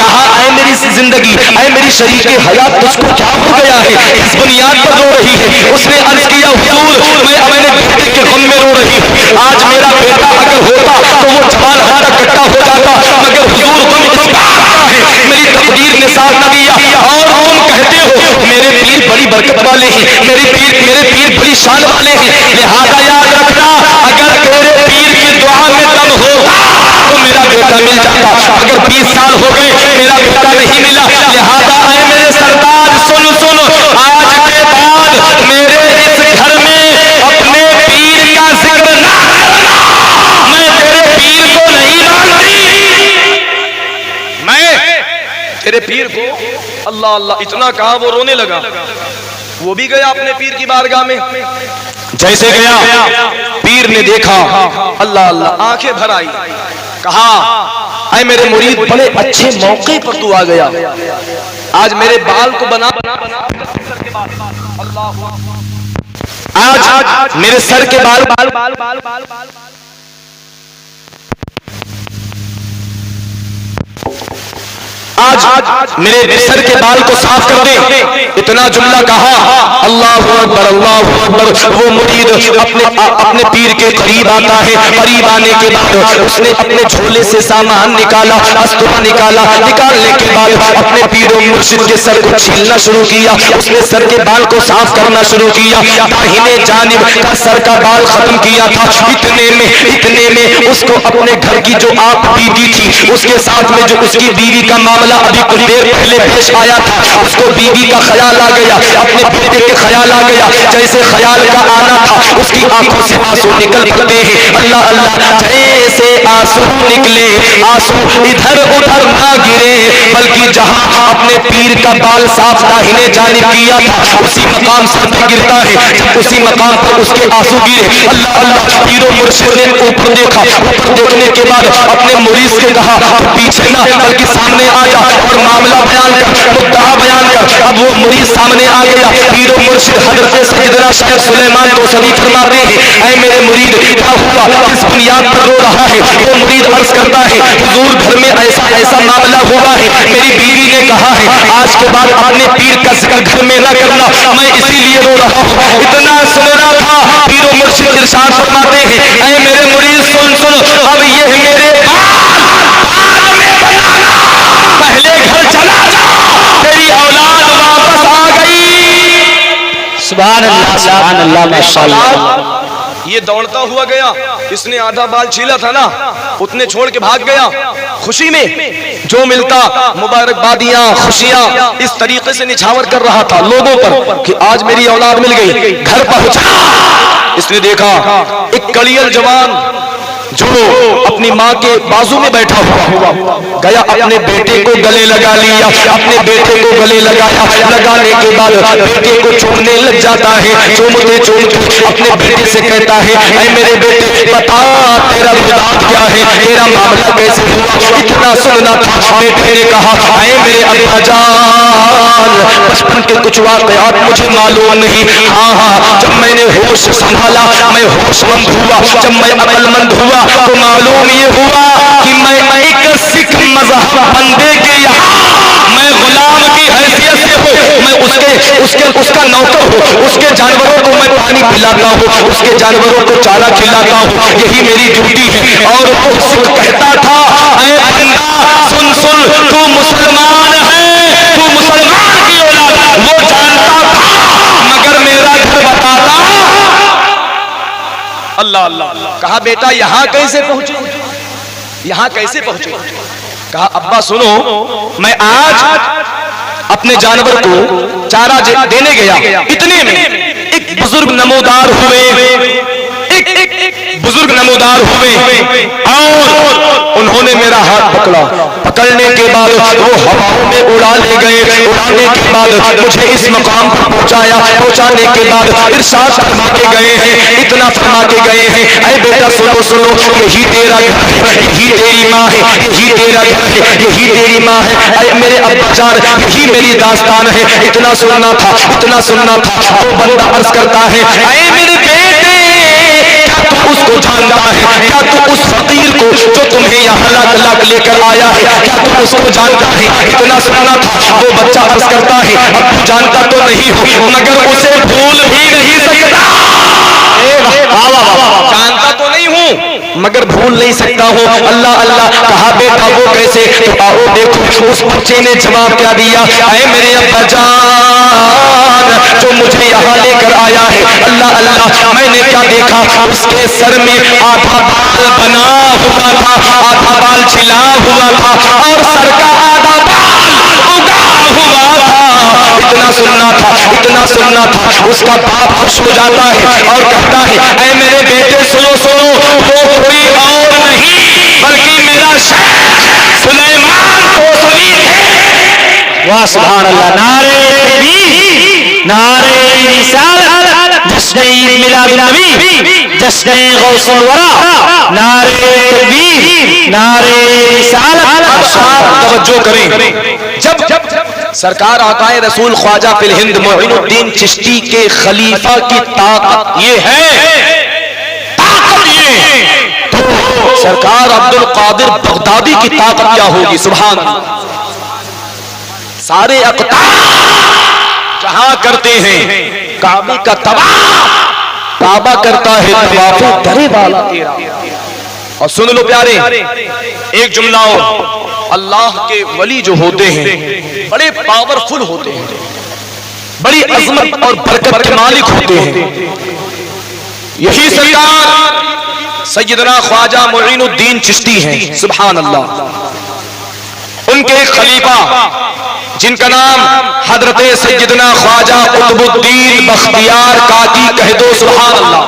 कहा, ऐ मेरी जिंदगी, ऐ मेरी शरीके हयात, तुझको क्या हो गया है? इस बुनियाद पर रो रही है। उसने अर्ज किया, हुजूर मैं अपने बेटे के गम में रो रही हूँ। आज मेरा बेटा अगर होता तो वो जवान हट्टा कट्टा हो जाता, मगर हुजूर तुम इस बात का है, मेरी तकदीर ने साथ न दिया। और तुम कहते हो मेरे पीर बड़ी बरकत वाले हैं, मेरे पीर बड़ी शान वाले हैं, लिहाजा याद रखना, अगर तेरे पीर की दुआ में दम होगा तो मेरा बेटा मिल जाता। अगर 20 साल हो गए, मेरा बेटा नहीं मिला, लिहाजा ऐ मेरे सरदार सुन आज के बाद मेरे इस घर में अपने पीर का जिक्र ना करना। मैं तेरे पीर को नहीं मानती, मैं तेरे पीर को। अल्लाह अल्लाह। इतना कहा वो रोने लगा। वो भी गया अपने पीर की बारगाह में। जैसे गया, पीर ने देखा, अल्लाह अल्लाह, आंखें भर आई। कहा, ऐ मेरे मुरीद, बड़े अच्छे मौके पर तू आ गया। आज मेरे बाल को बना आज मेरे सर के बाल आज मेरे सर के बाल को साफ कर दे। इतना जुमला कहा, अल्लाहु अकबर अल्लाहु अकबर। वो मुरीद अपने पीर के करीब आता है। करीब आने के बाद उसने अपने झोले से सामान निकाला, अस्तुरा निकाला। निकालने के बाद अपने पीर और मुर्शिद के सर को छीलना शुरू किया। उसने सर के बाल को साफ करना शुरू किया। दाहिने जानिब का सर का बाल खत्म किया था। इतने में उसको अपने घर की जो आप बीवी थी, उसके साथ में जो उसकी बीवी का मामला अभी कुछ देर पहले पेश आया था, उसको बीवी का ख्याल आ गया, अपने बेटे के ख्याल आ गया। जैसे ख्याल का आना था, उसकी आंखों से आंसू निकल पड़ते हैं। अल्लाह अल्लाह, जैसे आंसू निकले, आंसू इधर उधर ना गिरे, बल्कि जहां अपने पीर का बाल साफ दाहिने जानिब किया था, उसी मकाम से गिरता है। जब उसी मकाम पर उसके आंसू गिरे, अल्लाह अल्लाह, पीरो मुर्शिद ने ऊपर देखा। ऊपर देखने के बाद अपने मुरीद से कहा, पीछे ना बल्कि सामने आ जा और मामला बयान कर, मुद्दा बयान कर। अब वो मुरीद सामने आ गया। पीरो मुर्शिद हजरत सैयदना शेख सुलेमान को सभी फरमाते हैं, ऐ मेरे मुरीद, क्या हुआ, किस बुनियाद पर रो रहा है? वो मुरीद अर्ज करता है, हुजूर घर में ऐसा ऐसा मामला हुआ है। मेरी बीवी ने कहा है आज के बाद अपने पीर का जिक्र घर में न करना, मैं इसीलिए रो रहा हूँ। इतना सुनना था। पीरो मुर्शिद इरशाद फरमाते हैं, ऐ मेरे मुरीद सुन सुन, अब ये मेरे पहले घर चला जा, तेरी औलाद वापस आ गई। सुभान अल्लाह, सुभान अल्लाह, माशाअल्लाह। ये दौड़ता हुआ गया, इसने आधा बाल छीला था ना, उतने छोड़ के भाग गया। खुशी में जो मिलता मुबारकबादियां, खुशियां इस तरीके से निछावर कर रहा था लोगों पर कि आज मेरी औलाद मिल गई। घर पहुंचा, इसने देखा एक कड़ियल जवान जो अपनी माँ के बाजू में बैठा हुआ गया, अपने बेटे को गले लगा लिया। अपने बेटे को गले लगाया, लगाने के बाद बेटे को चूमने लग जाता है। चूमते चूमते अपने बेटे से कहता है, ऐ मेरे बेटे बता तेरा गुनाह क्या है, तेरा मामला कैसे हुआ? इतना सुनना था। बेटे ने कहा, ऐ मेरे अब्बा जान, बचपन के कुछ वाकयात मुझे मालूम नहीं। हाँ, जब मैंने होश संभाला, मैं होशमंद हुआ, जब मैं अक्लमंद हुआ तो मालूम ये हुआ कि मैं एक सिख मजहब बंदे के यहाँ मैं गुलाम की हैसियत से हूँ। मैं उसका नौकर हूँ। उसके जानवरों को मैं पानी पिलाता हूँ, उसके जानवरों को चारा खिलाता हूँ, यही मेरी ड्यूटी है। और वो सिख कहता था, ऐ बंदा सुन सुन, तू मुसलमान है, तू मुसलमान की औलाद। वो जानता था मगर मेरा घर बताता। अल्लाह अल्लाह। कहा बेटा यहाँ कैसे पहुंचे, यहाँ कैसे पहुंचे? कहा अब्बा सुनो, मैं आज अपने जानवर को चारा देने गया। इतने में एक बुजुर्ग नमोदार हुए, एक बुजुर्ग नमोदार हुए और उन्होंने मेरा हाथ पकड़ा। पकड़ने के बाद वो हवाओं में उड़ा ले गए। उड़ाने के बाद मुझे इस मकाम पर पहुंचाया। पहुंचाने के बाद इरशाद फरमा के गए हैं, इतना फरमा के गए हैं, ऐ बेटा सुनो सुनो, यही तेरा घर है, यही तेरी माँ है, यही तेरा घर है, यही तेरी माँ है। ऐ मेरे अब्बा जान, यही मेरी दास्तान है। इतना सुनना था, इतना सुनना था। वो बंदा अर्ज करता है, ऐ मेरे बेटे, क्या तू उसको जानता है? क्या तू उस फकीर को जो तुम्हें यहाँ लाख लाख लेकर आया है, क्या तू उसको जानता है? इतना सुनना था। वो बच्चा अर्ज करता है, अब तू जानता तो नहीं हो मगर उसे भूल भी नहीं सकता। जानता तो नहीं हूँ मगर भूल नहीं सकता हूँ। अल्लाह अल्लाह। कहा बेटा वो कैसे? तो आओ देखो उस बच्चे ने जवाब क्या दिया, ऐ मेरे अब्बा जान, जो मुझे यहाँ लेकर आया है, अल्लाह अल्लाह, मैंने क्या देखा, उसके सर में आधा बाल बना हुआ था, आधा बाल छिला हुआ था और सर का आधा बाल उगा हुआ था। इतना सुनना था, इतना सुनना था। उसका बाप खुश हो जाता है और कहता है, ऐ मेरे बेटे सुनो सुनो, वो कोई और नहीं बल्कि मेरा शेख सुलेमान कोसवी है। वाह सुभान अल्लाह। नारे तकबीर, नारे रिसालत, जश्न ईद मिलाद नबी, जश्न गौसुल वरा, नारे तकबीर, नारे रिसालत। तवज्जो करें, जब सरकार आकाए रसूल ख्वाजा फिल हिंद मोइनुद्दीन चिश्ती के खलीफा की ताकत ये है, ताकत ये, तो सरकार अब्दुल कादिर बगदादी की ताकत क्या होगी? सुभान। सारे अक़तार कहा करते हैं काबे का तवाफ, काबा करता है तवाफ दरे वाला तेरा। और सुन लो प्यारे, एक जुमला और, अल्लाह के वली जो होते हैं बड़े पावरफुल होते हैं, बड़ी अजमत और बरकत के मालिक होते हैं। यही सरकार सैयदना ख्वाजा मुईनुद्दीन चिश्ती हैं, सुभान अल्लाह। उनके एक खलीफा जिनका नाम हजरत सैयदना ख्वाजा कुतुबुद्दीन बख्तियार काकी कह दो, सुभान अल्लाह।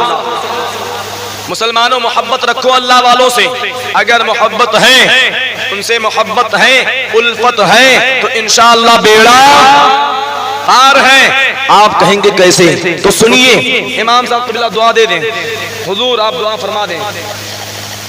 मुसलमानों मोहब्बत रखो अल्लाह वालों से, अगर मोहब्बत है उनसे मोहब्बत है, उल्फत है तो इंशाअल्लाह बेड़ा पार है। आप कहेंगे कैसे, तो सुनिए। इमाम साहब क़िबला दुआ दे दें, हुजूर आप दुआ फरमा दें।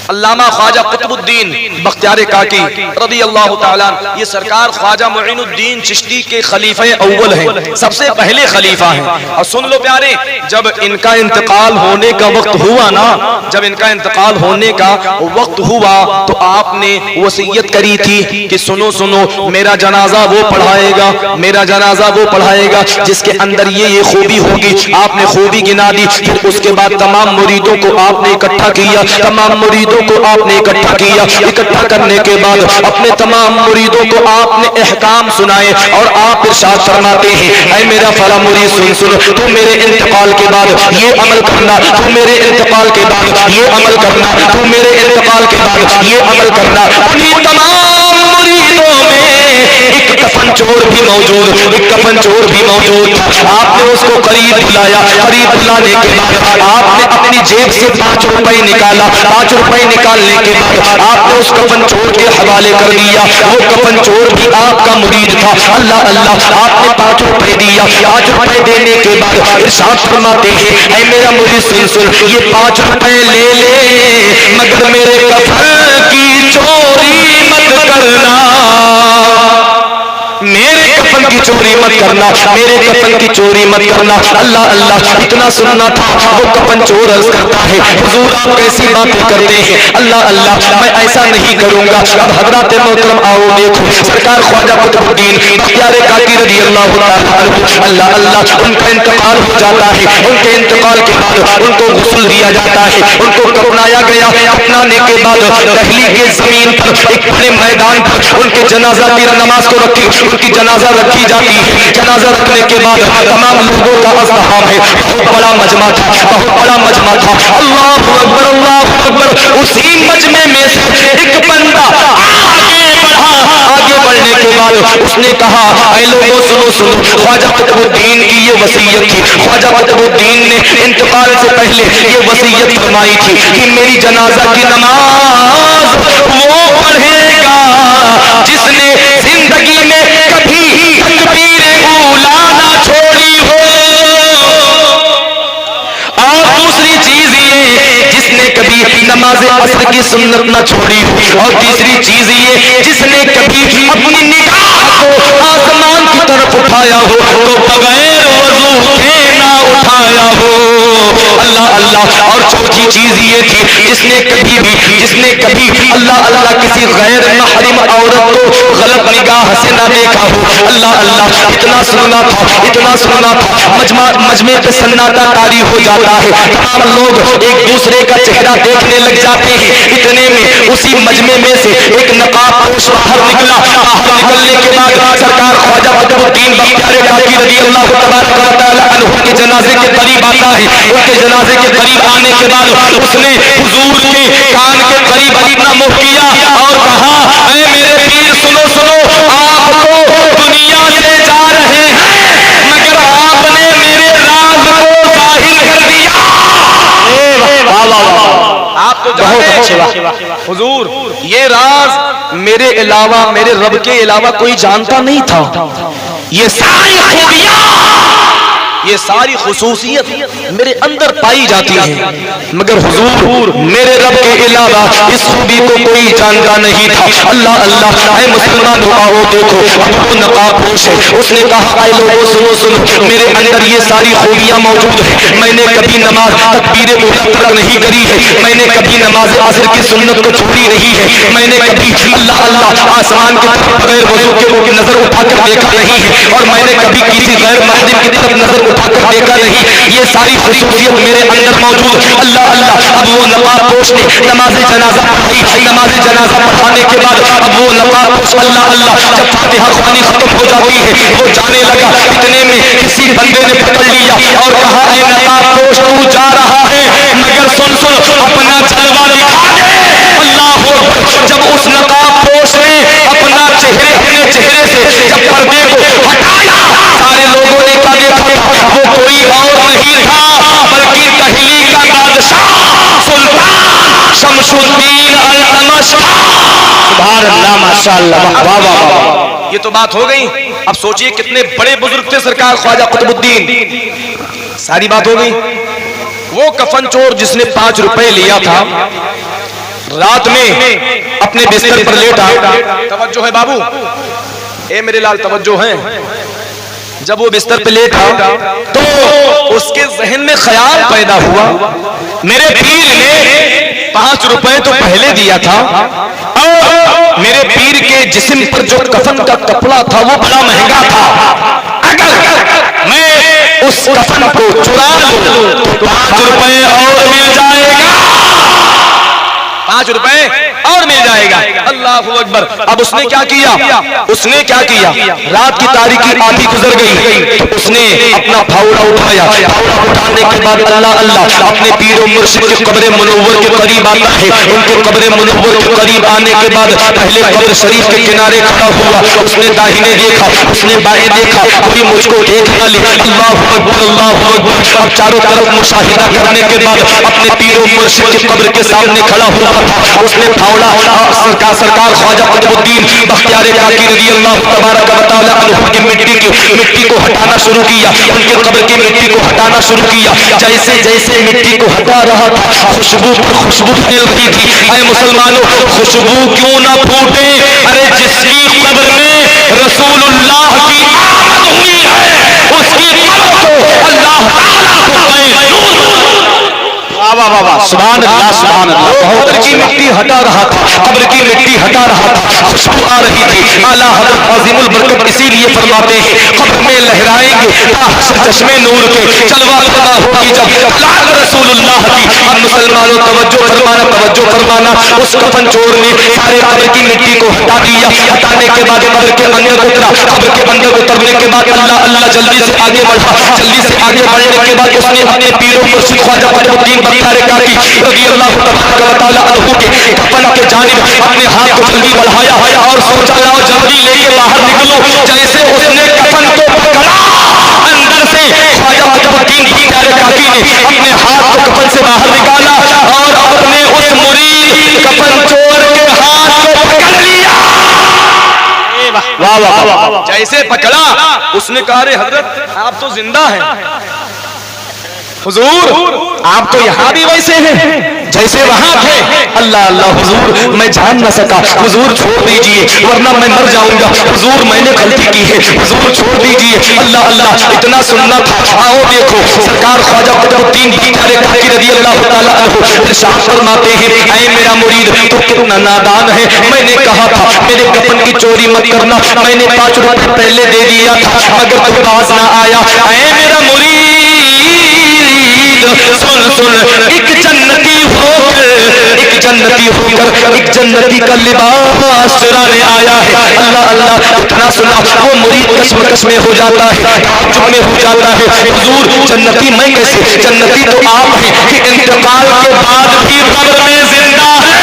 अल्लामा ख्वाजा कुतुबुद्दीन बख्तियार काकी रज़ी अल्लाह ताला, ये सरकार ख्वाजा मुईनुद्दीन चिश्ती के खलीफे अव्वल हैं, सबसे पहले खलीफा हैं। और सुन लो प्यारे, जब इनका इंतकाल होने का वक्त हुआ ना, जब इनका इंतकाल होने का वक्त हुआ तो आपने वसीयत करी थी कि सुनो सुनो, मेरा जनाजा वो पढ़ाएगा, मेरा जनाजा वो पढ़ाएगा जिसके अंदर ये खूबी होगी। आपने खूबी गिना दी, फिर उसके बाद तमाम मुरीदों को आपने इकट्ठा किया, तमाम मुरीदों को आपने इकट्ठा किया। इकट्ठा करने के बाद अपने तमाम मुरीदों को आपने अहकाम सुनाए और आप इरशाद फरमाते हैं, ऐ मेरा फला मुरीद सुन सुन, तू मेरे इंतकाल के बाद ये अमल करना, तू मेरे इंतकाल के बाद ये अमल करना, तू मेरे इंतकाल के बाद ये अमल करना। उन्हीं तमाम मुरीदों में एक कफन चोर भी मौजूद, एक कफन चोर भी मौजूद था। आपने उसको करीब बुलाया, करीब बुलाने के बाद आपने अपनी जेब से 5 रुपए निकाला। 5 रुपए निकालने के बाद आपने उस कफन चोर के हवाले कर दिया। वो कफन चोर भी आपका मुरीद था। अल्लाह अल्लाह, आपने 5 रुपए दिया। 5 रुपए देने के बाद इरशाद फरमाते हैं, ऐ मेरा मुरीद सुन सुन, ये 5 रुपए ले ले, मगर मेरे कफन की चोरी मत करना, मेरे कफन की चोरी मत करना, मेरे कफन की चोरी मत करना। अल्लाह अल्लाह, इतना सुनना था। वो कफन चोर अर्ज करता है, हुजूर आप कैसी बातें करते हैं, अल्लाह अल्लाह मैं ऐसा नहीं करूंगा। अब हजरत मोहतरम आओ देखो, सरकार ख्वाजा कुतुबुद्दीन बख्तियार काकी रज़ी अल्लाह ताला अन्हु, अल्लाह अल्लाह, उनका इंतकाल हो जाता है। उनके इंतकाल के बाद उनको गुस्ल दिया जाता है, उनको कफनाया गया। कफनाने के बाद दहली के जमीन पर एक बड़े मैदान पर उनके जनाजा की नमाज को रखी, उनकी जनाजा रखी जाती है। जनाजा रखने के बाद तमाम लोगों का अज़्हाम है, बहुत बड़ा मजमा था, बहुत बड़ा मजमा था। अल्लाहु अकबर, अल्लाहु अकबर। उसी मजमे में से एक बंदा आगे बढ़ा। आगे बढ़ने के बाद उसने कहा, ऐ लोगों सुनो सुनो, ख्वाजा कुतुबुद्दीन की ये वसीयत थी। ख्वाजा कुतुबुद्दीन ने इंतकाल से पहले ये वसीयत फरमाई थी कि मेरी जनाजा की नमाज वो पढ़ेगा जिसने जिंदगी में कभी तकबीर ऊला ना छोड़ी हो, और दूसरी चीज ये जिसने कभी नमाज असर की सुन्नत ना छोड़ी हो, और तीसरी चीज ये जिसने कभी अपनी निगाह को आसमान की तरफ उठाया हो तो बगैर वजू के ना उठाया हो। अल्लाह अल्लाह। और चौथी चीज ये थी, जिसने कभी अल्लाह अल्लाह किसी गैर महरम औरत को गलत निगाह से ना देखा हो। अल्लाह अल्लाह, इतना सुनना था, इतना सुनना था। मजमे पे सन्नाटा तारी हो जाता है, तमाम लोग एक दूसरे का चेहरा देखने लग जाते हैं। इतने में उसी मजमे में से एक नकाब पोश बाहर निकला। बाहर निकलने के बाद सरकार ख्वाजा कुतुबुद्दीन बख्तियार काकी रज़ी अल्लाह ताला अन्हु के जनाजे के करीब आता है। उनके जनाजे के करीब आने के बाद उसने हुजूर के कान के करीब अपना मुंह किया और कहा, ऐ मेरे पीर सुनो सुनो, आप तो दुनिया से जा रहे हैं मगर आपने मेरे राज को जाहिर कर दिया। आप तो जानते हुजूर, ये राज मेरे अलावा, मेरे रब के अलावा कोई जानता नहीं था। ये सारी खूबियां, ये सारी खुसूसियत मेरे अंदर पाई जाती है, मगर हुजूर मेरे रब के अलावा इस खूबी को कोई जानता नहीं था। अल्लाह अल्लाह, ऐ मुसलमानों आओ देखो, वो नकाबपोश है। उसने कहा, ऐ लोगों सुनो सुनो, मेरे अंदर ये सारी खूबियां मौजूद है। मैंने कभी नमाज तकबीर ऊला तक नहीं करी है, मैंने कभी नमाज असर की सुन्नत को छोड़ी नहीं है, मैंने कभी अल्लाह अल्लाह आसमान के बगैर वजू के नजर उठाकर देखा नहीं है, और मैंने कभी किसी गैर महरम की तरफ नजर उठाकर देखा नहीं। ये सारी खुसूसियत मेरे अंदर मौजूद। अल्लाह अल्लाह, अब वो नकाबपोश ने नमाज जनाजा पढ़ी। नमाज जनाजा पढ़ाने के बाद अब वो नकाबपोश अल्लाह अल्लाह जब फातिहा ख़ुरानी खत्म हो जाती है वो जाने लगा। इतने में किसी बंदे ने पकड़ लिया और कहा, ऐ नकाबपोश तू जा रहा है मगर सुन सुन अपना जलवा दिखा दे। अल्लाह अकबर। जब उस नकाबपोश ने अपने चेहरे से जब पर्दे को हटाया, सारे लोगों ने क्या देखा? वो कोई और नहीं था बल्कि दहली का बादशाह सुल्तान शमशुद्दीन अल-अमश। सुभान अल्लाह, माशाअल्लाह, वाह वाह वाह। ये तो बात हो गई। अब सोचिए कितने बड़े बुजुर्ग थे सरकार ख्वाजा कुतुबुद्दीन। सारी बात हो गई। वो कफन चोर जिसने 5 रुपए लिया था, रात में अपने बिस्तर पर लेटा, तवज्जो है बाबू, ए मेरे लाल तवज्जो है। जब वो बिस्तर पे लेटा तो उसके जहन में ख्याल पैदा हुआ, मेरे पीर ने 5 रुपए तो पहले दिया था और मेरे पीर के जिस्म पर जो कफन का कपड़ा था वो बड़ा महंगा था। अगर मैं उस कफन को चुरा लूं तो 5 रुपए और मिल जाएगा, 5 रुपए और मिल जाएगा। अल्लाहु अकबर। अब उसने क्या किया? उसने क्या किया? रात की तारीकी आधी गुजर गई तो उसने अपना फावड़ा उठाया। फावड़ा उठाने के बाद अल्लाह अल्लाह अपने पीर और मुर्शिद के कब्र मुनव्वर के करीब आता है। उनके कब्र मुनव्वर के करीब आने के बाद पहले कब्र शरीफ के किनारे खड़ा हुआ। उसने दाहिने देखा, उसने बाएं देखा, कोई मुझको देख न ले। अल्लाहु अकबर, अल्लाहु अकबर। अब चारों तरफ मुशाहिदा करने के बाद अपने पीर और मुर्शिद के कब्र के सामने खड़ा हुआ। उसने फावड़ा सरकार ख्वाजा कुतुबुद्दीन बख्तियार काकी रज़ी अल्लाह तबारक व तआला अन्हु की मिट्टी को हटाना शुरू किया। उनके कब्र की मिट्टी को हटाना शुरू किया। जैसे जैसे मिट्टी को हटा रहा था खुशबू पर खुशबू फैल रही थी। ऐ मुसलमानों, खुशबू क्यों ना फूटे? अरे जिसकी कब्र में रसूलुल्लाह की आमद हुई है उसकी कब्र को अल्लाह ताला को वाह वाह वाह, सुभान अल्लाह, सुभान अल्लाह। कब्र की मिट्टी हटा रहा था, कब्र की मिट्टी हटा रहा था, खुशबू आ रही थी। आला हज़रत अज़ीमुल बरकत इसीलिए फरमाते हैं, कब्र में लहराएंगे चश्मे नूर के, जलवा पैदा होगी जब लाल रसूलुल्लाह की। अब मुसलमानों तवज्जो फरमाना, तवज्जो फरमाना। उस कफन चोर ने सारे कब्र की मिट्टी को हटा दिया। हटाने के बाद कब्र के अंदर उतरा। कब्र के अंदर उतरने के बाद अल्लाह अल्लाह जल्दी से आगे बढ़ा। जल्दी से आगे बढ़ने के बाद उसने अपने पीरों मुर्शिद ख्वाजा कुतुबुद्दीन बख्तियार काकी रज़ी अल्लाह तबारक व तआला अन्हु के कफन के जानिब अपने हाथ को जल्दी बढ़ाया और सोचा लाओ जल्दी लेके बाहर निकलो। जैसे उसने कफन को पकड़ा, अंदर से ख्वाजा कुतुबुद्दीन बख्तियार काकी ने अपने हाथ को कफन से बाहर निकाला और अपने उस मुरीद कफन चोर के हाथ को पकड़ लिया। वाह वाह वाह। जैसे पकड़ा उसने कहा, अरे हजरत आप तो जिंदा हैं, हुजूर आप तो यहाँ भी वैसे हैं जैसे वहां थे। अल्लाह अल्लाह, हुजूर मैं जान न सका, हुजूर छोड़ दीजिए वरना मैं मर जाऊंगा। हुजूर मैंने गलती की है, हुजूर छोड़ दीजिए। अल्लाह अल्लाह, इतना सुनना था। आओ देखो, सरकार ख्वाजा कुतुबुद्दीन बख्तियार काकी रज़ी अल्लाह तआला अन्हु इरशाद फरमाते हैं, ऐ मेरा मुरीद तू कितना नादान है। मैंने कहा था मेरे कफन की चोरी मत करना, मैंने 5 रुपए पहले दे दिया था मगर तू पास ना आया। ऐ मेरा मुरीद सुन सुन, एक जन्नती होकर एक जन्नती का लिबास चुराने आया है। अल्लाह अल्लाह, इतना सुना वो मुरीद कश्मकश में हो जाता है, ताज्जुब में हो जाता है। हुजूर जन्नती मैं कैसे? जन्नती तो आप हैं कि इंतकाल के बाद भी कब्र में जिंदा है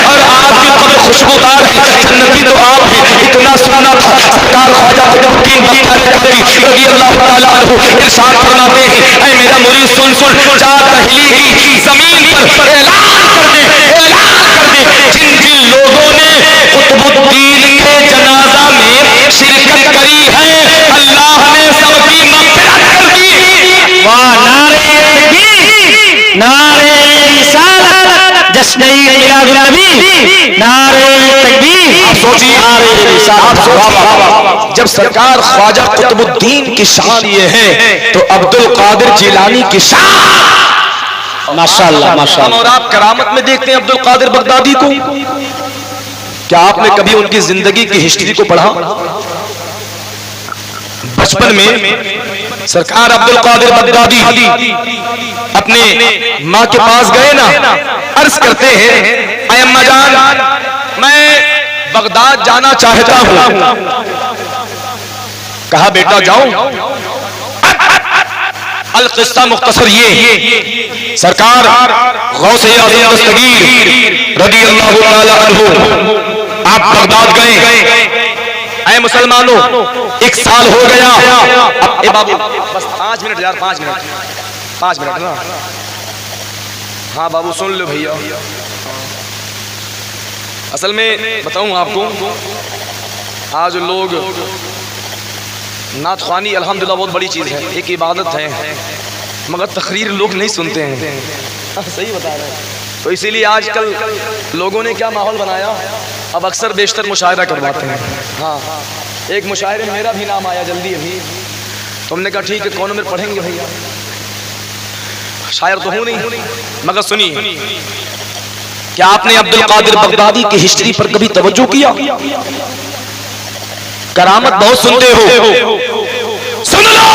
और आपकी कब्र खुशबूदार है। जन्नती तो आप हैं। इतना सुना था सरकार ख्वाजा कुतुबुद्दीन बख्तियार काकी रज़ी अल्लाह तआला अन्हु इरशाद फरमाते हैं, ऐ मेरा मुरीद सुन सुन, जा दहली की जमीन पर ऐलान कर दे, ऐलान कर दे, जिन जिन लोगों ने कुतुबुद्दीन के जनाजा में शिरकत करी है अल्लाह ने सबकी मग़फ़िरत कर दी। वाह, नारे तकबीर, नारे रिसालत, जश्न मिलाद नबी, नारे तकबीर। आप सोचिए, नारे रिसालत। जब सरकार ख्वाजा कुतुबुद्दीन की शान ये है तो अब्दुल कादिर जिलानी की शान माशाअल्लाह माशाअल्लाह। और आप करामत में देखते हैं अब्दुल कादिर बगदादी को। क्या आपने कभी उनकी जिंदगी की हिस्ट्री को पढ़ा? बचपन में सरकार अब्दुल कादिर बगदादी अपने माँ के पास गए ना, अर्ज करते हैं, ऐ अम्मा जान, मैं बगदाद जाना चाहता हूँ। कहा बेटा जाओ। अल किस्सा मुख्तसर ये, सरकार गौसे आज़म दस्तगीर रज़ी अल्लाहु ताला अन्हु आप बगदाद गए। ऐ मुसलमानों, 1 साल हो गया। अब ए बाबू बस 5 मिनट यार, 5 मिनट ना। हाँ बाबू सुन लो भैया। असल में बताऊं आपको, आज लोग नात ख्वानी अल्हम्दुलिल्लाह बहुत बड़ी चीज़ है, एक इबादत है, मगर तकरीर लोग नहीं सुनते हैं। सही बता रहे हैं। तो इसीलिए आजकल लोगों ने क्या माहौल बनाया, अब अक्सर बेशतर मुशायरा करवाते हैं। हाँ, एक मुशायरे में मेरा भी नाम आया जल्दी अभी, तो हमने कहा ठीक है, कौन में पढ़ेंगे भैया, शायर तो हूँ नहीं, मगर सुनिए, क्या आपने अब्दुल कादिर बगदादी की हिस्ट्री पर कभी तवज्जो किया? करामत बहुत सुनते हो, सुन लो,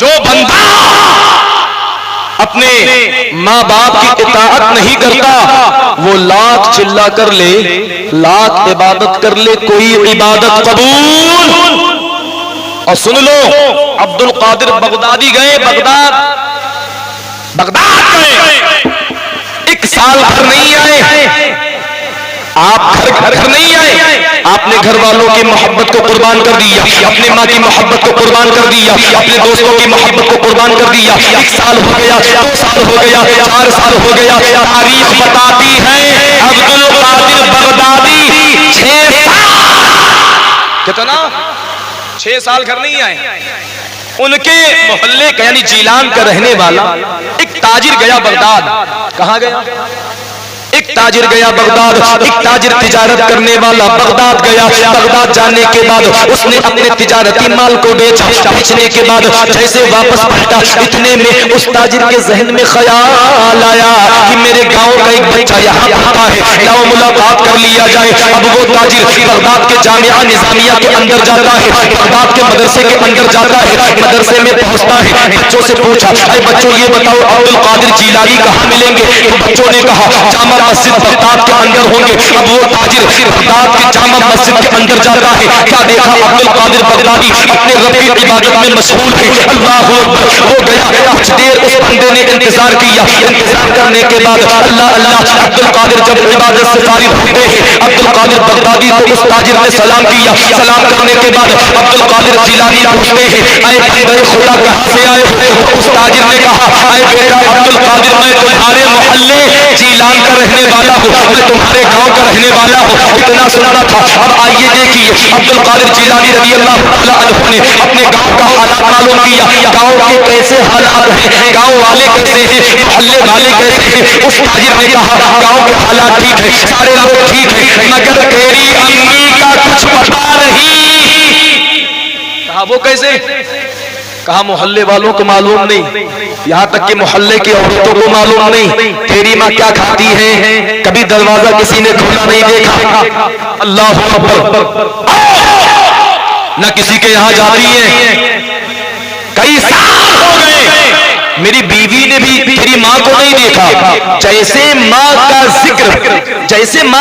जो बंदा अपने माँ बाप की इताअत नहीं करता, वो लाख चिल्ला कर ले, लाख इबादत कर ले, कोई इबादत कबूल। और सुन लो, अब्दुल कादिर बगदादी गए बगदाद गए, 1 साल घर नहीं आए। आप घर नहीं आए, आपने घर वालों की मोहब्बत को कुर्बान कर दिया, अपने माँ की मोहब्बत को कुर्बान कर दिया, अपने दोस्तों की मोहब्बत को कुर्बान कर दिया। 1 साल हो गया, 2 साल हो गया, 4 साल हो गया। तारीख बताती है अब्दुल कादिर बगदादी 6 साल, कितना 6 साल घर नहीं आए। उनके मोहल्ले का यानी जीलान का रहने वाला एक ताजिर गया बगदाद। कहाँ गया? एक ताजिर गया बगदाद, एक ताजिर तिजारत करने वाला बगदाद गया। बगदाद जाने के बाद उसने अपने तिजारती माल को बेचा। बेचने के बाद जैसे वापस पलटा, इतने में उस ताजिर के जहन में ख्याल आया कि मेरे गांव का एक बच्चा यहाँ पढ़ता है, लाओ मुलाकात कर लिया जाए। अब वो ताजिर बगदाद के जामिया निजामिया के अंदर जाता है, बगदाद के मदरसे के अंदर जाता है। मदरसे में पहुंचता है, बच्चों से पूछा, अरे बच्चों ये बताओ अब्दुल कादिर जिलानी कहाँ मिलेंगे? तो बच्चों ने कहा जामा मस्जिद बगदाद के अंदर होंगे। अब वो ताजिर बगदाद के जामा मस्जिद के अंदर जाता है। क्या देखा? अब्दुल कादिर बगदादी अपने रब की इबादत में मशगूल है। अल्लाहू अकबर। वो गया, कुछ देर उस बंदे ने इंतजार किया। इंतजार करने के बाद अल्लाह अल्लाह अब्दुल कादिर जब इबादत से फारिग होते हैं, अब्दुल कादिर बगदादी को उस ताजिर ने सलाम किया। सलाम करने के बाद अब्दुल कादिर जिलानी पूछते हैं, अरे बंदे खुदा कहाँ से आए हुए हो? उस ताजिर ने कहा, अरे बेटा अब्दुल कादिर, मैं तुम्हारे मोहल्ले जिलान का रहने वाला हूँ, मैं तुम्हारे गांव का रहने वाला हूँ, इतना सुना था। अब आइए देखिए, अब्दुल कादिर जिलानी रज़ी अल्लाह ताला अन्हु ने अपने गांव का हालात मालूम किया। गांव के कैसे हालात हैं, गांव वाले कैसे हैं, मोहल्ले वाले कैसे हैं। उस ताजिर ने कहा गांव के हालात ठीक है, सारे लोग ठीक है, मगर तेरी अम्मी का कुछ पता नहीं। कहा वो कैसे? कहा मोहल्ले वालों को मालूम नहीं, यहाँ तक कि मोहल्ले की औरतों को मालूम नहीं। तेरी माँ क्या खाती है, कभी दरवाजा किसी ने खोला नहीं देखा। अल्लाह अकबर। न किसी के यहाँ जाती है, कई साल हो गए, मेरी बीवी ने भी तेरी माँ को नहीं देखा। जैसे माँ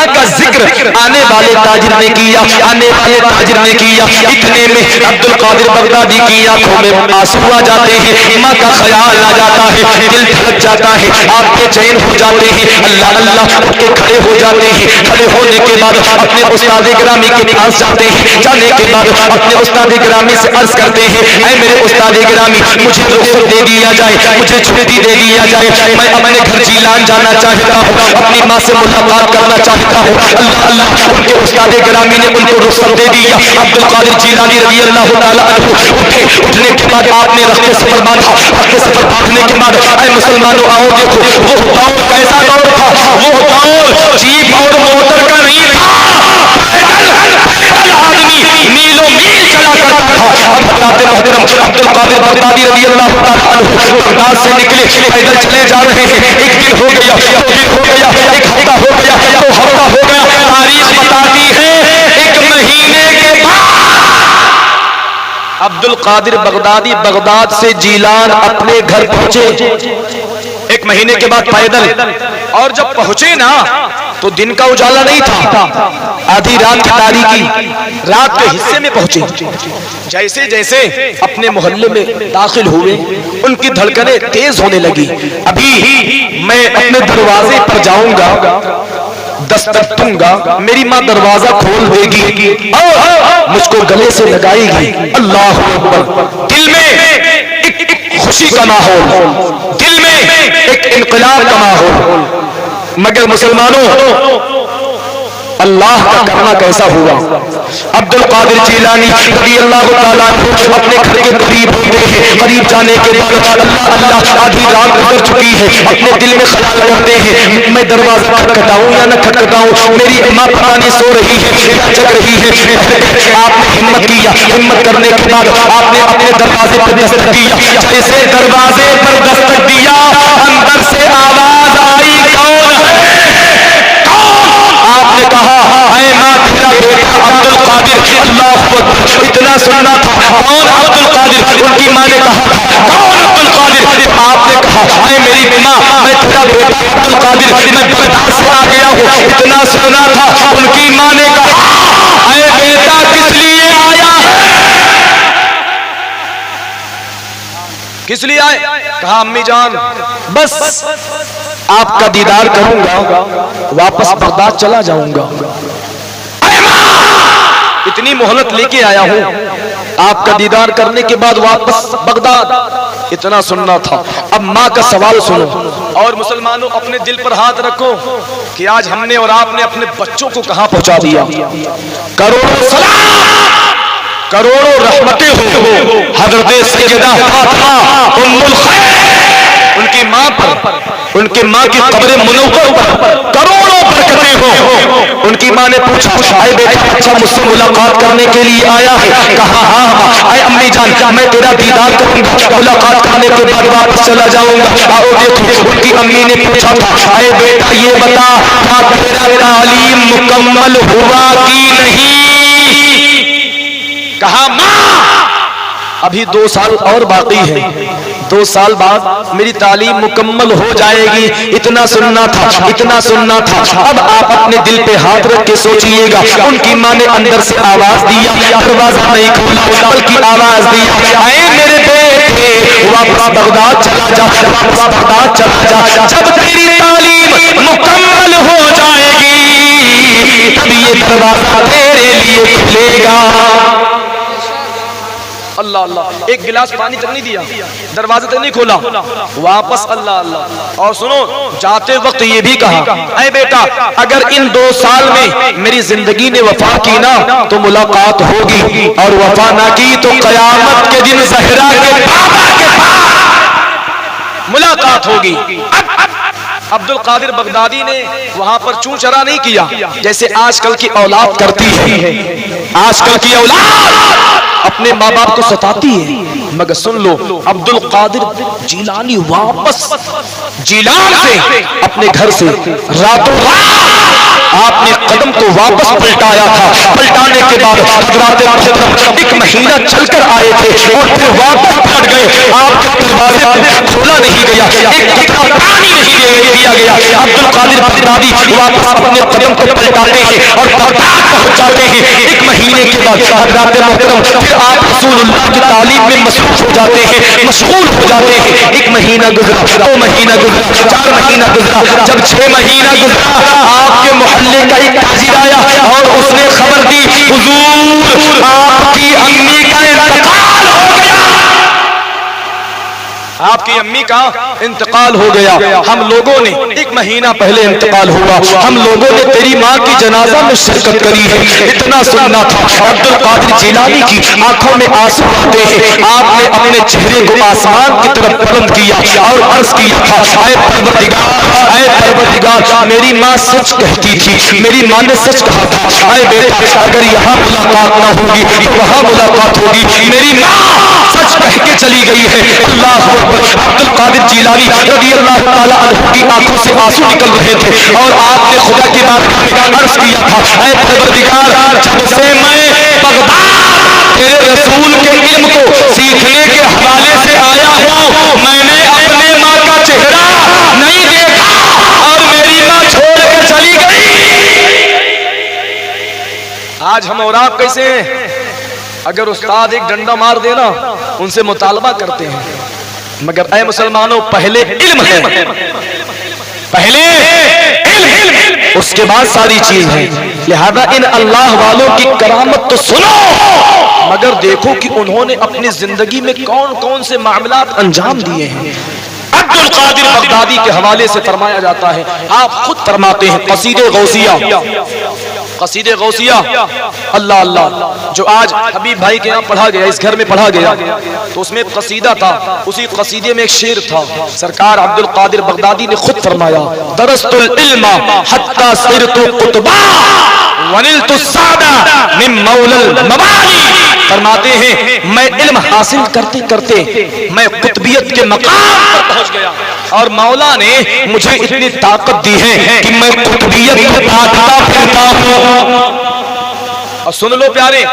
का जिक्र आने वाले ताजिर ने किया, आने वाले ताजिर ने किया, इतने में अब्दुल कादिर बगदादी की आंखों में आंसू आ जाते हैं, माँ का ख्याल आ जाता है, दिल धड़क जाता है, आंखें चैन हो जाते हैं। अल्लाह अल्लाह उठ के खड़े हो जाते हैं। खड़े होने के बाद अपने उस्ताद गिरामी के पास जाते हैं। जाने के बाद अपने उस्ताद गिरामी से अर्ज करते हैं, ऐ मेरे उस्ताद गिरामी, मुझे रुखसत दे दिया जाए, मुझे छुट्टी दे दिया जाए, मैं अपने घर जिलान जाना चाहता हूँ, अपनी माँ से मुलाकात करना चाहता हूँ। अल्लाह अल्लाह उनके उस्ताद गिरामी ने उनको रुखसत दे दिया। अब्दुल कादिर जिलानी रज़ी अल्लाह ताला अन्हु उठे। उठने के बाद आपने रस्ते से पर बांधा। रस्ते से पर बांधने के बाद ऐ मुसलमानों आओ देखो, वो दौर कैसा दौर था। वो दौर जीप और मोटर का नहीं था, आदमी मीलों मील चला करता था। अब बताते मोहतरम अब्दुल कादिर बगदादी रज़ी अल्लाह ताला अन्हु बगदाद से निकले, पैदल चले जा रहे हैं। 1 दिन हो गया, 2 दिन हो गया, 1 हफ्ता हो गया, 2 हफ्ता हो गया। तारीख बताती है 1 महीने के बाद अब्दुल कादिर बगदादी बगदाद से जीलान अपने घर पहुंचे 1 महीने के बाद पैदल। और जब पहुंचे ना तो दिन का उजाला नहीं था, आधी रात की तारीकी, रात के हिस्से में पहुंचे। जैसे जैसे अपने मोहल्ले में दाखिल हुए उनकी धड़कनें तेज होने लगी। अभी मैं अपने दरवाजे पर जाऊंगा, दस्तक दूंगा, मेरी माँ दरवाजा खोल देगी और मुझको गले से लगाएगी। अल्लाह अकबर। दिल में एक खुशी का माहौल, दिल में एक इनकलाब का माहौल। मगर मुसलमानों, अल्लाह का करना कैसा हुआ। अब्दुल कादिर जीलानी रज़ियल्लाहु ताला अन्हु अपने घर के करीब होते हैं। करीब जाने के बाद अल्लाह अल्लाह आधी रात गुजर चुकी है, अपने दिल में ख्याल करते हैं मैं दरवाजा खटखटाऊं या न खटखटाऊं, मेरी माँ पुरानी सो रही है या जग रही है। आपने हिम्मत किया, हिम्मत करने के बाद आपने अपने दरवाजे पर दस्तक दिया। जैसे दरवाजे पर दस्तक दिया अंदर से आवाज आई, कौन है? आपने कहा है माँ तेरा बेटा अब्दुल कादिर। अल्लाह अकबर। इतना सुनना था, कौन अब्दुल कादिर? उनकी माँ ने कहा कौन अब्दुल कादिर? आपने कहा है मेरी माँ मैं तेरा बेटा अब्दुल कादिर, मैं बगदाद से आ गया हूँ। इतना सुनना था, उनकी माँ ने कहा है बेटा किस लिए आया है? किस लिए आए? कहा अम्मी जान बस आपका दीदार करूंगा, वापस बगदाद चला जाऊंगा। इतनी मोहलत लेके आया हूं, आपका दीदार करने के बाद वापस बगदाद। इतना सुनना था। अब माँ का सवाल सुनो। और मुसलमानों, अपने दिल पर हाथ रखो कि आज हमने और आपने अपने बच्चों को कहां पहुंचा दिया। करोड़ों सलाम, करोड़ों रहमतें हो हज़रत सैयदा फातिमा उम्मुल खैर, उनकी माँ पर, उनके माँ की कब्र मुनव्वर पर करोड़ों बरकतें हो। उनकी माँ ने पूछा आए बेटा अच्छा मुझसे मुलाकात करने के लिए आया है? कहा हाँ। आए अम्मी जान मैं तेरा दीदार करूंगा, मुलाकात करने के बाद वापस चला जाऊंगा। आओ देखो, उनकी अम्मी ने पूछा था आए बेटा ये बता क्या तेरा तालीम मुकम्मल हुआ कि नहीं? कहा माँ अभी 2 साल और बाकी है, 2 साल बाद मेरी तालीम मुकम्मल हो जाएगी। इतना सुनना था, इतना सुनना था। अब आप अपने दिल पे हाथ रख के सोचिएगा। उनकी माँ ने अंदर से आवाज दिया, दरवाजा नहीं खोला बल्कि आवाज दिया आए मेरे बेटे वापस बगदाद चला जा, वापस बगदाद चला जा। जब तेरी तालीम मुकम्मल हो जाएगी तब ये दरवाजा तेरे लिए खुलेगा। अल्लाह अल्लाह। एक गिलास पानी तक नहीं दिया, दरवाजे तक नहीं खोला, वापस अल्लाह अल्लाह। और सुनो, जाते वक्त ये भी कहा ऐ बेटा अगर इन 2 साल में मेरी जिंदगी ने वफा की ना तो मुलाकात होगी, और वफा ना की तो कयामत के दिन ज़हरा के बाबा के पास मुलाकात होगी। अब्दुल कादिर बगदादी ने वहां पर चूं चरा नहीं किया जैसे आजकल की औलाद करती है। आजकल की औलाद अपने माँ बाप को सताती है। मगर सुन लो, अब्दुल कादिर जीलानी वापस जीलान से अपने घर से रातों रात आपने कदम को वापस पलटाया था। पलटाने के बाद हज़रत 1 महीना चलकर आए थे और फिर वापस लौट गए। आपके दरवाजे खोला नहीं गया, एक कतरा पानी नहीं दिया गया। अब्दुल कादिर बगदादी वापस अपने कदम को पलटाते हैं और बगदाद पहुंच जाते हैं। 1 महीने के बाद हज़रत मोहतरम फिर आप रसूलुल्लाह की तालीम में मशगूल हो जाते हैं, मशगूल हो जाते हैं। 1 महीना गुजरा, 2 महीना गुजरा, 4 महीना गुजरा, जब 6 महीना गुजरा आपके मोहल्ले का एक ताजिर आया और उसने खबर दी हुजूर आपकी अम्मी का इंतकाल हो गया, आपकी अम्मी का इंतकाल हो गया। हम लोगों ने 1 महीना पहले इंतकाल हुआ, हम लोगों ने तेरी माँ की जनाजा में शिरकत करी है। इतना सुनना था। अब्दुल कादिर जीलानी की आंखों में आंसू आते हैं। आपने अपने चेहरे को आसमान की तरफ बुलंद किया और अर्ज किया था ऐ परवरदिगार, ऐ परवरदिगार मेरी माँ सच कहती थी, मेरी माँ ने सच कहा था ऐ बेटा अगर यहाँ मुलाकात ना होगी तो वहाँ मुलाकात होगी। मेरी माँ सच कह के चली गई है। अल्लाह अब्दुल कादिर जीलानी रज़ियल्लाहु ताला अन्हु की आंखों से आंसू निकल रहे थे और आपने खुदा की बात अर्ज किया था ऐ परवरदिगार जब से मैं बगदाद तेरे रसूल के इल्म को आज हम और आप कैसे हैं? अगर उस्ताद एक डंडा मार देना उनसे मुतालबा करते हैं, मगर ऐ मुसलमानों पहले इल्म है, पहले इल्म, उसके बाद सारी चीज है। लिहाजा इन अल्लाह वालों की करामत तो सुनो, मगर देखो कि उन्होंने अपनी जिंदगी में कौन कौन से मामलात अंजाम दिए हैं। अब्दुल कादिर बगदादी के हवाले से फरमाया जाता है, आप खुद फरमाते हैं, कसीदे गौसिया, कसीदे गौसिया, अल्लाह अल्लाह, जो आज हबीब भाई के यहाँ पढ़ा गया, इस घर में पढ़ा गया, तो उसमें एक कसीदा था, उसी कसीदे में एक शेर था। सरकार अब्दुल कादिर बगदादी ने खुद फरमाया, दरस्तुल इल्मा हत्ता सिरतु कुतबा वनिलतु सादा मिन मौलल मबाली। फरमाते हैं मैं इल्म हासिल करते करते मैं कुतबियत के मकाम पर पहुंच गया, और मौला ने मुझे इतनी ताकत दी है कि मैं कुतबियत को काटता फिरता हूं। और सुन लो प्यारे,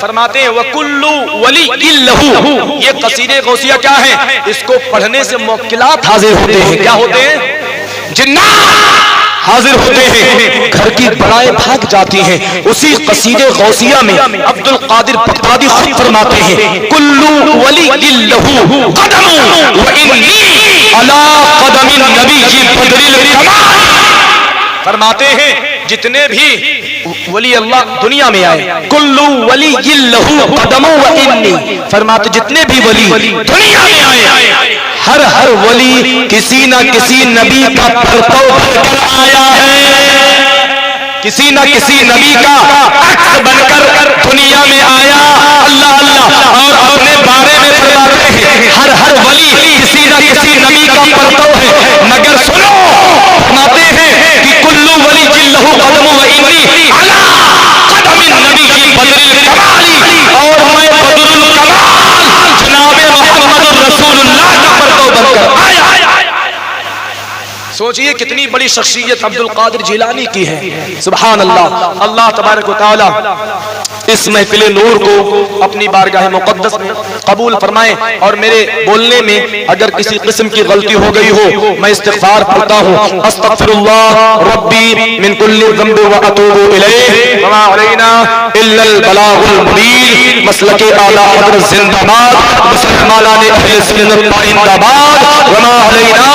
फरमाते हैं वकुल्लु वली इल्लहु, ये कसीदे गौसिया क्या है? इसको पढ़ने से मुक्किलात हाजिर होते हैं। क्या होते हैं? जिन्नात हाजिर होते हैं, घर की बलाएं भाग जाती हैं। उसी कसीदे गौसिया में अब्दुल कादिर बगदादी खुद फरमाते हैं, कुल्लु वली इल्लहु कदमु व इन्नी अला कदमिन नबी बदरिल कमाल। फरमाते हैं जितने भी वली अल्लाह दुनिया में आए, कुल्लू वली इल्लहु कदमु व इन्नी, फरमाते जितने भी वली दुनिया में आए, हर वली किसी ना किसी नबी का परतव बनकर आया है, किसी ना किसी नबी का अक्स बनकर दुनिया में आया। अल्लाह अल्लाह, और अपने बारे में फरमाते हैं हर वली किसी ना किसी नबी का परतव है, मगर सुनो फरमाते हैं कि कुल्लू वली जिल्लहु कदमु व इन्नी अला कदमिन नबी बदरिल कमाली, और मैं बदरुल कमाल जनाबे मोहम्मद रसूलुल्लाह का परतव बनकर आया। सोचिए कितनी बड़ी शख्सियत अब्दुल कादिर जिलानी की है। सुभान अल्लाह। अल्लाह तबारक व तआला इस महफिल नूर को अपनी बारगाह मुक़द्दस में कबूल फरमाए, और मेरे बोलने में अगर किसी किस्म की गलती हो गई हो, मैं इस्तिग़फ़ार पढ़ता हूँ, अस्तग़फ़िरुल्लाह रब्बी मिन कुल्लि ज़ंबि व अतूबु इलैहि व मा अलैना इल्लल बलागुल मुबीन। मसलके आला हज़रत ज़िंदाबाद, मुसलमानाने अहले सुन्नत जिंदाबाद, व मा अलैना